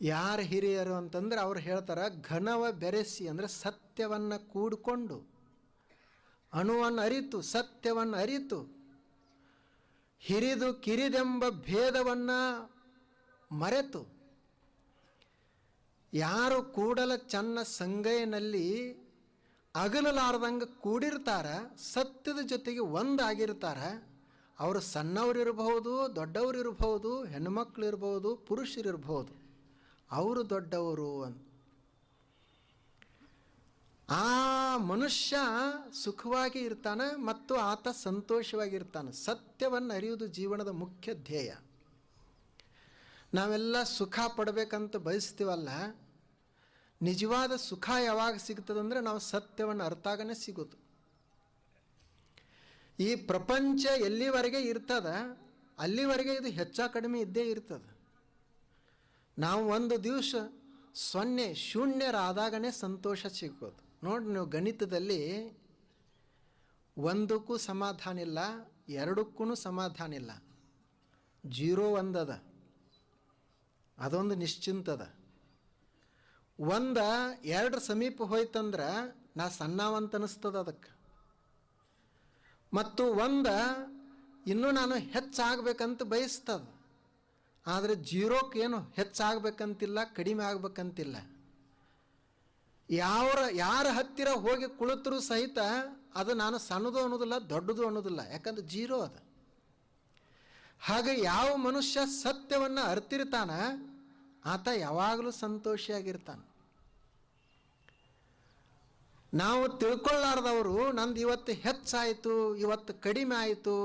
ಯಾರು ಹಿರಿಯರು ಅಂತಂದ್ರೆ ಅವ್ರು ಹೇಳ್ತಾರೆ, ಘನವ ಬೆರೆಸಿ ಅಂದರೆ ಸತ್ಯವನ್ನು ಕೂಡಿಕೊಂಡು, ಅಣುವನ್ನು ಅರಿತು, ಸತ್ಯವನ್ನು ಅರಿತು, ಹಿರಿದು ಕಿರಿದೆಂಬ ಭೇದವನ್ನು ಮರೆತು, ಯಾರು ಕೂಡಲ ಚನ್ನ ಸಂಗಯ್ಯನಲ್ಲಿ ಅಗಲಲಾರ್ದಂಗೆ ಕೂಡಿರ್ತಾರ, ಸತ್ಯದ ಜೊತೆಗೆ ಒಂದಾಗಿರ್ತಾರ, ಅವರು ಸಣ್ಣವರಿರಬಹುದು, ದೊಡ್ಡವರಿರಬಹುದು, ಹೆಣ್ಮಕ್ಳು ಇರಬಹುದು, ಪುರುಷರಿರ್ಬೋದು, ಅವರು ದೊಡ್ಡವರು ಅಂತ. ಆ ಮನುಷ್ಯ ಸುಖವಾಗಿ ಇರ್ತಾನೆ ಮತ್ತು ಆತ ಸಂತೋಷವಾಗಿರ್ತಾನೆ. ಸತ್ಯವನ್ನು ಅರಿಯುವುದು ಜೀವನದ ಮುಖ್ಯ ಧ್ಯೇಯ. ನಾವೆಲ್ಲ ಸುಖ ಪಡಬೇಕಂತ ಬಯಸ್ತೀವಲ್ಲ, ನಿಜವಾದ ಸುಖ ಯಾವಾಗ ಸಿಗ್ತದಂದ್ರೆ ನಾವು ಸತ್ಯವನ್ನು ಅರ್ಥಾಗನೇ ಸಿಗೋದು. ಈ ಪ್ರಪಂಚ ಎಲ್ಲಿವರೆಗೆ ಇರ್ತದ ಅಲ್ಲಿವರೆಗೆ ಇದು ಹೆಚ್ಚ ಕಡಿಮೆ ಇದ್ದೇ ಇರ್ತದೆ. ನಾವು ಒಂದು ದಿವಸ ಶೂನ್ಯರಾದಾಗನೇ ಸಂತೋಷ ಸಿಗೋದು. ನೋಡಿ, ನೀವು ಗಣಿತದಲ್ಲಿ ಒಂದಕ್ಕೂ ಸಮಾಧಾನ ಇಲ್ಲ, ಎರಡಕ್ಕೂ ಸಮಾಧಾನ ಇಲ್ಲ, 0 ಒಂದದ, ಅದೊಂದು ನಿಶ್ಚಿಂತದ. 1 2 ಸಮೀಪ ಹೋಯ್ತಂದ್ರೆ ನಾ ಸಣ್ಣವಂತ ಅನಿಸ್ತದ ಅದಕ್ಕೆ, ಮತ್ತು 1 ಇನ್ನೂ ನಾನು ಹೆಚ್ಚಾಗಬೇಕಂತ ಬಯಸ್ತದ. ಆದರೆ 0ಕ್ಕೆ ಏನು ಹೆಚ್ಚಾಗಬೇಕಂತಿಲ್ಲ, ಕಡಿಮೆ ಆಗ್ಬೇಕಂತಿಲ್ಲ. ಯಾರ ಹತ್ತಿರ ಹೋಗಿ ಕುಳಿತರೂ ಸಹಿತ ಅದು ನಾನು ಸಣ್ಣದು ಅನ್ನೋದಿಲ್ಲ, ದೊಡ್ಡದು ಅನ್ನೋದಿಲ್ಲ, ಯಾಕಂದ್ರೆ 0 ಅದು. ಹಾಗೆ ಯಾವ ಮನುಷ್ಯ ಸತ್ಯವನ್ನು ಅರ್ತಿರ್ತಾನ ಆತ ಯಾವಾಗಲೂ ಸಂತೋಷಿಯಾಗಿರ್ತಾನೆ. ನಾವು ತಿಳ್ಕೊಳ್ಳಾರ್ದವರು ನಂದು ಇವತ್ತು ಹೆಚ್ಚಾಯಿತು, ಇವತ್ತು ಕಡಿಮೆ ಆಯಿತು,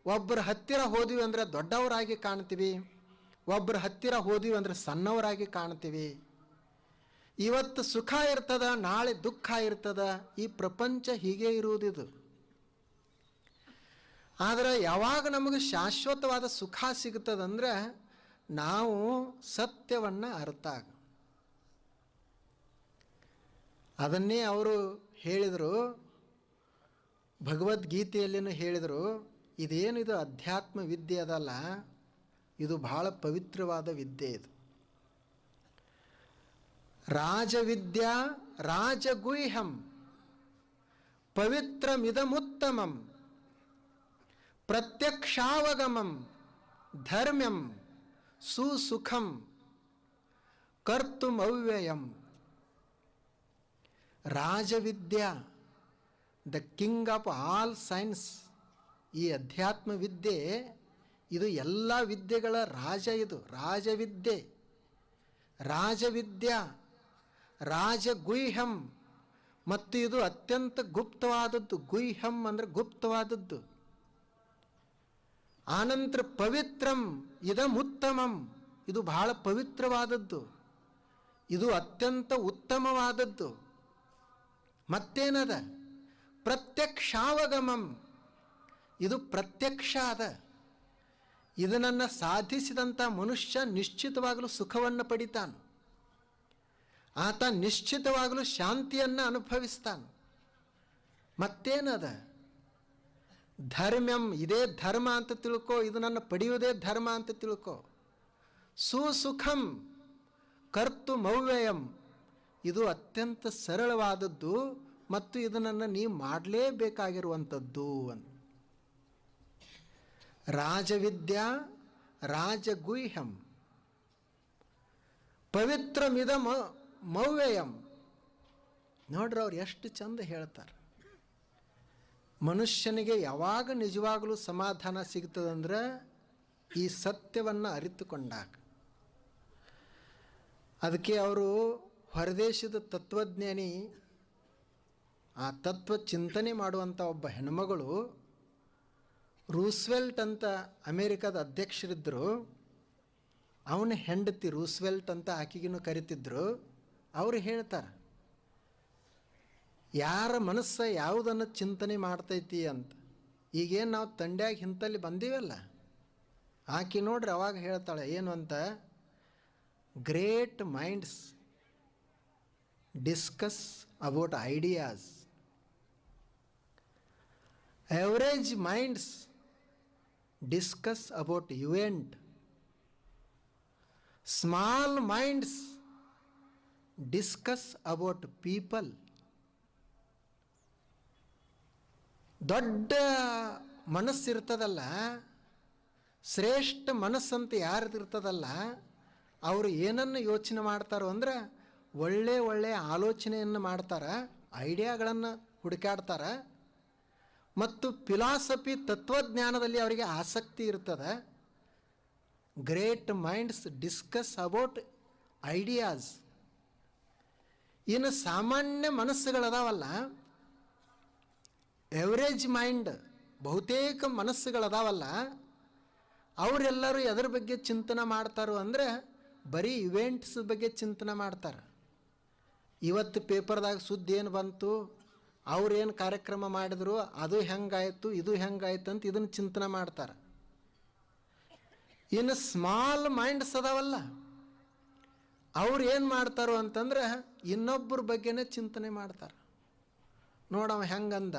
ಒಬ್ಬರ ಹತ್ತಿರ ಹೋದ್ವಿ ಅಂದರೆ ದೊಡ್ಡವರಾಗಿ ಕಾಣ್ತೀವಿ, ಒಬ್ಬರ ಹತ್ತಿರ ಹೋದ್ವಿ ಅಂದರೆ ಸಣ್ಣವರಾಗಿ ಕಾಣ್ತೀವಿ. ಇವತ್ತು ಸುಖ ಇರ್ತದ, ನಾಳೆ ದುಃಖ ಇರ್ತದ. ಈ ಪ್ರಪಂಚ ಹೀಗೆ ಇರುವುದಿದು. ಆದರೆ ಯಾವಾಗ ನಮಗೆ ಶಾಶ್ವತವಾದ ಸುಖ ಸಿಗ್ತದಂದ್ರೆ ನಾವು ಸತ್ಯವನ್ನು ಅರ್ಥ ಆಗ. ಅದನ್ನೇ ಅವರು ಹೇಳಿದರು, ಭಗವದ್ಗೀತೆಯಲ್ಲಿನೂ ಹೇಳಿದರು, ಇದೇನಿದು ಅಧ್ಯಾತ್ಮ ವಿದ್ಯೆ ಅದಲ್ಲ, ಇದು ಬಹಳ ಪವಿತ್ರವಾದ ವಿದ್ಯೆ. ಇದು ರಾಜವಿದ್ಯಾ ರಾಜಗುಹ್ಯಂ ಪವಿತ್ರಮಿದಮುತ್ತಮಂ ಪ್ರತ್ಯಕ್ಷಾವಗಮಂ ಧರ್ಮ್ಯಂ ಸುಸುಖಂ ಕರ್ತುಮವ್ಯಯಂ. ರಾಜವಿದ್ಯಾ, the king of all science. ಈ ಅಧ್ಯಾತ್ಮ ವಿದ್ಯೆ ಇದು ಎಲ್ಲ ವಿದ್ಯೆಗಳ ರಾಜ. ಇದು ರಾಜವಿದ್ಯೆ, ರಾಜವಿದ್ಯಾ, ರಾಜಗುಹ್ಯಂ, ಮತ್ತು ಇದು ಅತ್ಯಂತ ಗುಪ್ತವಾದದ್ದು. ಗುಹ್ಯಂ ಅಂದರೆ ಗುಪ್ತವಾದದ್ದು. ಆನಂತರ ಪವಿತ್ರಂ ಇದಮುತ್ತಮಂ, ಇದು ಬಹಳ ಪವಿತ್ರವಾದದ್ದು, ಇದು ಅತ್ಯಂತ ಉತ್ತಮವಾದದ್ದು. ಮತ್ತೇನದ? ಪ್ರತ್ಯಕ್ಷಾವಗಮಂ, ಇದು ಪ್ರತ್ಯಕ್ಷ ಅದ. ಇದನ್ನು ಸಾಧಿಸಿದಂಥ ಮನುಷ್ಯ ನಿಶ್ಚಿತವಾಗಲೂ ಸುಖವನ್ನು ಪಡಿತಾನೆ, ಆತ ನಿಶ್ಚಿತವಾಗಲೂ ಶಾಂತಿಯನ್ನು ಅನುಭವಿಸ್ತಾನೆ. ಮತ್ತೇನದ? ಧರ್ಮ್ಯಂ, ಇದೇ ಧರ್ಮ ಅಂತ ತಿಳ್ಕೊ, ಇದು ನನ್ನ ಪಡೆಯುವುದೇ ಧರ್ಮ ಅಂತ ತಿಳ್ಕೊ. ಸುಸುಖಂ ಕರ್ತುಮವ್ಯಯಂ, ಇದು ಅತ್ಯಂತ ಸರಳವಾದದ್ದು ಮತ್ತು ಇದನ್ನು ನೀವು ಮಾಡಲೇಬೇಕಾಗಿರುವಂಥದ್ದು ಅಂತ. ರಾಜವಿದ್ಯಾ ರಾಜಗುಹ್ಯಂ ಪವಿತ್ರಮಿದ ಮವ್ಯಯಂ. ನೋಡ್ರಿ, ಅವ್ರು ಎಷ್ಟು ಚಂದ ಹೇಳ್ತಾರೆ. ಮನುಷ್ಯನಿಗೆ ಯಾವಾಗ ನಿಜವಾಗಲೂ ಸಮಾಧಾನ ಸಿಗ್ತದಂದ್ರೆ ಈ ಸತ್ಯವನ್ನು ಅರಿತುಕೊಂಡಾಗ. ಅದಕ್ಕೆ ಅವರು ಹೊರದೇಶದ ತತ್ವಜ್ಞಾನಿ, ಆ ತತ್ವ ಚಿಂತನೆ ಮಾಡುವಂಥ ಒಬ್ಬ ಹೆಣ್ಮಗಳು, ರೂಸ್ವೆಲ್ಟ್ ಅಂತ ಅಮೇರಿಕಾದ ಅಧ್ಯಕ್ಷರಿದ್ದರು, ಅವನ ಹೆಂಡತಿ ರೂಸ್ವೆಲ್ಟ್ ಅಂತ ಆಕೆಗಿನ್ನೂ ಕರಿತಿದ್ರು. ಅವರು ಹೇಳ್ತಾರೆ, ಯಾರ ಮನಸ್ಸು ಯಾವುದನ್ನು ಚಿಂತನೆ ಮಾಡ್ತೈತಿ ಅಂತ. ಈಗೇನು ನಾವು ತಂಡ್ಯಾಗಿ ಹಿಂತಲ್ಲಿ ಬಂದೀವಲ್ಲ, ಆಕೆ ನೋಡ್ರಿ ಅವಾಗ ಹೇಳ್ತಾಳೆ ಏನು ಅಂತ, great minds discuss about ideas, average minds discuss about event, small minds discuss about people. ದೊಡ್ಡ ಮನಸ್ಸಿರ್ತದಲ್ಲ, ಶ್ರೇಷ್ಠ ಮನಸ್ಸಂತ ಯಾರ್ದಿರ್ತದಲ್ಲ, ಅವರು ಏನನ್ನು ಯೋಚನೆ ಮಾಡ್ತಾರೋ ಅಂದ್ರೆ ಒಳ್ಳೆಯ ಆಲೋಚನೆಯನ್ನು ಮಾಡ್ತಾರೆ, ಐಡಿಯಾಗಳನ್ನು ಹುಡುಕಾಡ್ತಾರೆ, ಮತ್ತು ಫಿಲಾಸಫಿ ತತ್ವಜ್ಞಾನದಲ್ಲಿ ಅವರಿಗೆ ಆಸಕ್ತಿ ಇರ್ತದೆ. Great minds discuss about ideas. ಇನ್ನು ಸಾಮಾನ್ಯ ಮನಸ್ಸುಗಳದಾವಲ್ಲ, ಎವರೇಜ್ ಮೈಂಡ್, ಬಹುತೇಕ ಮನಸ್ಸುಗಳದಾವಲ್ಲ, ಅವರೆಲ್ಲರೂ ಎದರ ಬಗ್ಗೆ ಚಿಂತನೆ ಮಾಡ್ತಾರೋ ಅಂದರೆ ಬರೀ ಇವೆಂಟ್ಸ್ ಬಗ್ಗೆ ಚಿಂತನೆ ಮಾಡ್ತಾರೆ. ಇವತ್ತು ಪೇಪರ್ದಾಗ ಸುದ್ದಿ ಏನು ಬಂತು, ಅವ್ರೇನು ಕಾರ್ಯಕ್ರಮ ಮಾಡಿದ್ರು, ಅದು ಹೆಂಗಾಯಿತು, ಇದು ಹೆಂಗಾಯ್ತು ಅಂತ ಇದನ್ನು ಚಿಂತನೆ ಮಾಡ್ತಾರೆ. ಇನ್ನು ಸ್ಮಾಲ್ ಮೈಂಡ್ಸ್ ಅದಾವಲ್ಲ, ಅವ್ರು ಏನು ಮಾಡ್ತಾರೋ ಅಂತಂದ್ರೆ ಇನ್ನೊಬ್ಬರ ಬಗ್ಗೆನೇ ಚಿಂತನೆ ಮಾಡ್ತಾರೆ. ನೋಡವ ಹೆಂಗಂದ,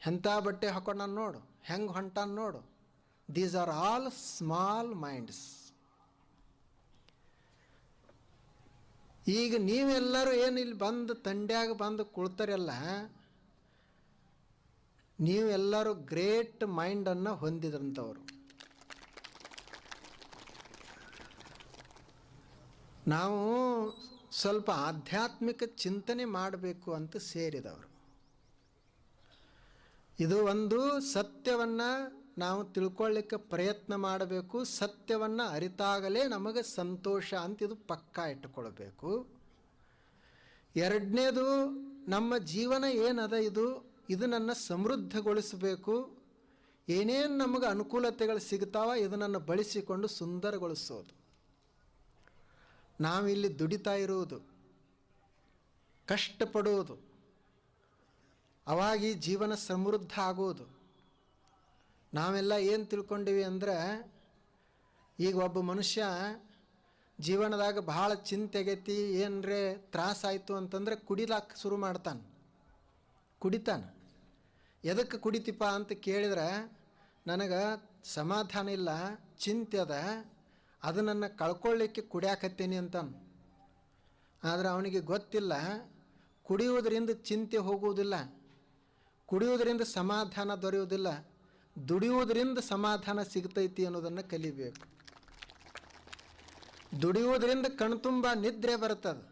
ಎಂಥ ಬಟ್ಟೆ ಹಾಕೊಂಡ ನೋಡು, ಹೆಂಗೆ ಹೊಂಟಾನ ನೋಡು. These are all small minds. ಈಗ ನೀವೆಲ್ಲರೂ ಏನು ಇಲ್ಲಿ ಬಂದು ತಂಡ್ಯಾಗ ಬಂದು ಕುಳ್ತಾರಲ್ಲ, ನೀವೆಲ್ಲರೂ ಗ್ರೇಟ್ ಮೈಂಡನ್ನು ಹೊಂದಿದ್ರಂಥವ್ರು. ನಾವು ಸ್ವಲ್ಪ ಆಧ್ಯಾತ್ಮಿಕ ಚಿಂತನೆ ಮಾಡಬೇಕು ಅಂತ ಸೇರಿದವರು. ಇದು ಒಂದು ಸತ್ಯವನ್ನು ನಾವು ತಿಳ್ಕೊಳ್ಳಿಕ್ಕೆ ಪ್ರಯತ್ನ ಮಾಡಬೇಕು. ಸತ್ಯವನ್ನು ಅರಿತಾಗಲೇ ನಮಗೆ ಸಂತೋಷ ಅಂತ ಇದು ಪಕ್ಕಾ ಇಟ್ಟುಕೊಳ್ಬೇಕು. ಎರಡನೇದು, ನಮ್ಮ ಜೀವನ ಏನದ ಇದು ನನ್ನ ಸಮೃದ್ಧಗೊಳಿಸಬೇಕು. ಏನೇನು ನಮಗೆ ಅನುಕೂಲತೆಗಳು ಸಿಗ್ತಾವ ಇದನ್ನು ಬಳಸಿಕೊಂಡು ಸುಂದರಗೊಳಿಸೋದು. ನಾವಿಲ್ಲಿ ದುಡಿತಾ ಇರುವುದು, ಕಷ್ಟಪಡುವುದು, ಅವಾಗಿ ಜೀವನ ಸಮೃದ್ಧ ಆಗೋದು. ನಾವೆಲ್ಲ ಏನು ತಿಳ್ಕೊಂಡಿವಿ ಅಂದರೆ, ಈಗ ಒಬ್ಬ ಮನುಷ್ಯ ಜೀವನದಾಗ ಭಾಳ ಚಿಂತೆಗೈತಿ, ಏನರೇ ತ್ರಾಸಾಯಿತು ಅಂತಂದರೆ ಕುಡಿಲಾಕ ಶುರು ಮಾಡ್ತಾನೆ, ಕುಡಿತಾನೆ. ಎದಕ್ಕೆ ಕುಡಿತೀಪ ಅಂತ ಕೇಳಿದ್ರೆ, ನನಗೆ ಸಮಾಧಾನ ಇಲ್ಲ, ಚಿಂತೆ ಅದ, ಅದನ್ನು ಕಳ್ಕೊಳ್ಳಿಕ್ಕೆ ಕುಡಿಯಾಕತ್ತೀನಿ ಅಂತಾನೆ. ಆದರೆ ಅವನಿಗೆ ಗೊತ್ತಿಲ್ಲ, ಕುಡಿಯುವುದರಿಂದ ಚಿಂತೆ ಹೋಗುವುದಿಲ್ಲ, ಕುಡಿಯುವುದರಿಂದ ಸಮಾಧಾನ ದೊರೆಯುವುದಿಲ್ಲ, ದುಡಿಯುವುದರಿಂದ ಸಮಾಧಾನ ಸಿಗ್ತೈತಿ ಅನ್ನೋದನ್ನು ಕಲಿಬೇಕು. ದುಡಿಯುವುದರಿಂದ ಕಣ್ತುಂಬ ನಿದ್ರೆ ಬರ್ತದೆ,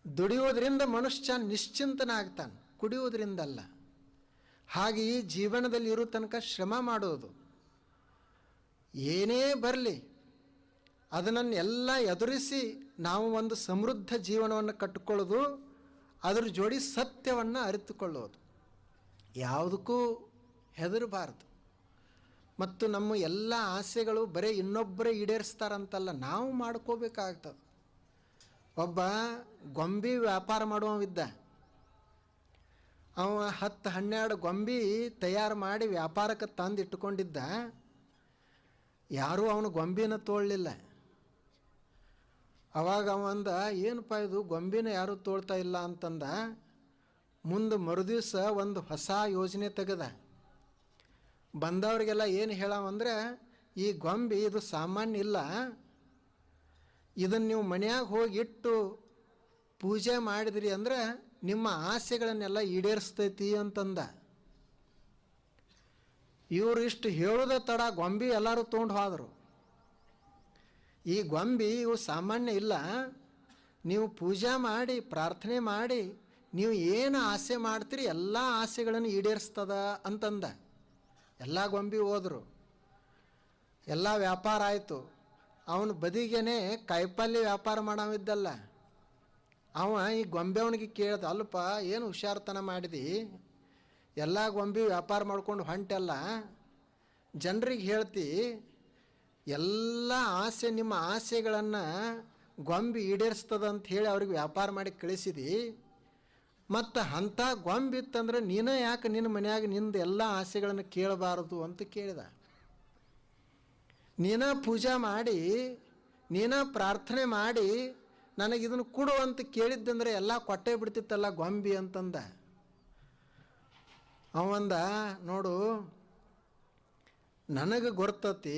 ದುಡಿಯುವುದರಿಂದ ಮನುಷ್ಯ ನಿಶ್ಚಿಂತನ ಆಗ್ತಾನೆ, ಕುಡಿಯುವುದರಿಂದಲ್ಲ. ಹಾಗೆ ಈ ಜೀವನದಲ್ಲಿ ಇರೋ ತನಕ ಶ್ರಮ ಮಾಡೋದು, ಏನೇ ಬರಲಿ ಅದನ್ನೆಲ್ಲ ಎದುರಿಸಿ ನಾವು ಒಂದು ಸಮೃದ್ಧ ಜೀವನವನ್ನು ಕಟ್ಟಿಕೊಳ್ಳೋದು, ಅದರ ಜೋಡಿ ಸತ್ಯವನ್ನು ಅರಿತುಕೊಳ್ಳೋದು, ಯಾವುದಕ್ಕೂ ಹೆದರಬಾರ್ದು. ಮತ್ತು ನಮ್ಮ ಎಲ್ಲ ಆಸೆಗಳು ಬರೀ ಇನ್ನೊಬ್ಬರೇ ಈಡೇರಿಸ್ತಾರಂತಲ್ಲ, ನಾವು ಮಾಡ್ಕೋಬೇಕಾಗ್ತದೆ. ಒಬ್ಬ ಗೊಂಬೆ ವ್ಯಾಪಾರ ಮಾಡುವವಿದ್ದ, ಅವ 10-12 ಗೊಂಬೆ ತಯಾರು ಮಾಡಿ ವ್ಯಾಪಾರಕ್ಕೆ ತಂದು ಇಟ್ಟುಕೊಂಡಿದ್ದ. ಯಾರೂ ಅವನು ಗೊಂಬೆನ ತೋಳಲಿಲ್ಲ. ಅವಾಗ ಅವಂದ, ಏನಪ್ಪ ಇದು ಗೊಂಬೆನ ಯಾರೂ ತೋಳ್ತಾ ಇಲ್ಲ ಅಂತಂದ. ಮುಂದೆ ಮರುದಿವಸ ಒಂದು ಹೊಸ ಯೋಜನೆ ತೆಗೆದ. ಬಂದವರಿಗೆಲ್ಲ ಏನು ಹೇಳವಂದ್ರೆ, ಈ ಗೊಂಬೆ ಇದು ಸಾಮಾನ್ಯ ಇಲ್ಲ, ಇದನ್ನು ನೀವು ಮನೆಯಾಗ ಹೋಗಿ ಇಟ್ಟು ಪೂಜೆ ಮಾಡಿದ್ರಿ ಅಂದರೆ ನಿಮ್ಮ ಆಸೆಗಳನ್ನೆಲ್ಲ ಈಡೇರಿಸ್ತೈತಿ ಅಂತಂದ. ಇವರು ಇಷ್ಟು ಹೇಳೋದ ತಡ ಗೊಂಬೆ ಎಲ್ಲರೂ ತೊಗೊಂಡು ಹೋದರು. ಈ ಗೊಂಬೆ ಇವು ಸಾಮಾನ್ಯ ಇಲ್ಲ, ನೀವು ಪೂಜೆ ಮಾಡಿ ಪ್ರಾರ್ಥನೆ ಮಾಡಿ ನೀವು ಏನು ಆಸೆ ಮಾಡ್ತೀರಿ ಎಲ್ಲ ಆಸೆಗಳನ್ನು ಈಡೇರಿಸ್ತದ ಅಂತಂದ. ಎಲ್ಲ ಗೊಂಬೆ ಹೋದರು, ಎಲ್ಲ ವ್ಯಾಪಾರ ಆಯಿತು. ಅವನು ಬದಿಗೇನೆ ಕಾಯಿಪಲ್ಯ ವ್ಯಾಪಾರ ಮಾಡವಿದ್ದಲ್ಲ, ಅವ ಈ ಗೊಂಬೆ ಅವನಿಗೆ ಕೇಳ್ದ, ಅಲ್ಪ ಏನು ಹುಷಾರ್ತನ ಮಾಡಿದಿ, ಎಲ್ಲ ಗೊಂಬೆ ವ್ಯಾಪಾರ ಮಾಡ್ಕೊಂಡು ಹೊಂಟೆಲ್ಲ, ಜನರಿಗೆ ಹೇಳ್ತಿ ಎಲ್ಲ ಆಸೆ ನಿಮ್ಮ ಆಸೆಗಳನ್ನು ಗೊಂಬೆ ಈಡೇರಿಸ್ತದ ಅಂತ ಹೇಳಿ ಅವ್ರಿಗೆ ವ್ಯಾಪಾರ ಮಾಡಿ ಕಳಿಸಿದಿ, ಮತ್ತು ಅಂಥ ಗೊಂಬೆ ಇತ್ತಂದ್ರೆ ನೀನೇ ಯಾಕೆ ನಿನ್ನ ಮನ್ಯಾಗ ನಿಂದು ಎಲ್ಲ ಆಸೆಗಳನ್ನು ಕೇಳಬಾರದು ಅಂತ ಕೇಳಿದ. ನೀನ ಪೂಜೆ ಮಾಡಿ ನೀನ ಪ್ರಾರ್ಥನೆ ಮಾಡಿ ನನಗಿದನ್ನು ಕೊಡು ಅಂತ ಕೇಳಿದ್ದಂದ್ರೆ ಎಲ್ಲ ಕೊಟ್ಟೇ ಬಿಡ್ತಿತ್ತಲ್ಲ ಗೊಂಬೆ ಅಂತಂದ. ಅವಂದ, ನೋಡು ನನಗೆ ಗೊತ್ತತಿ,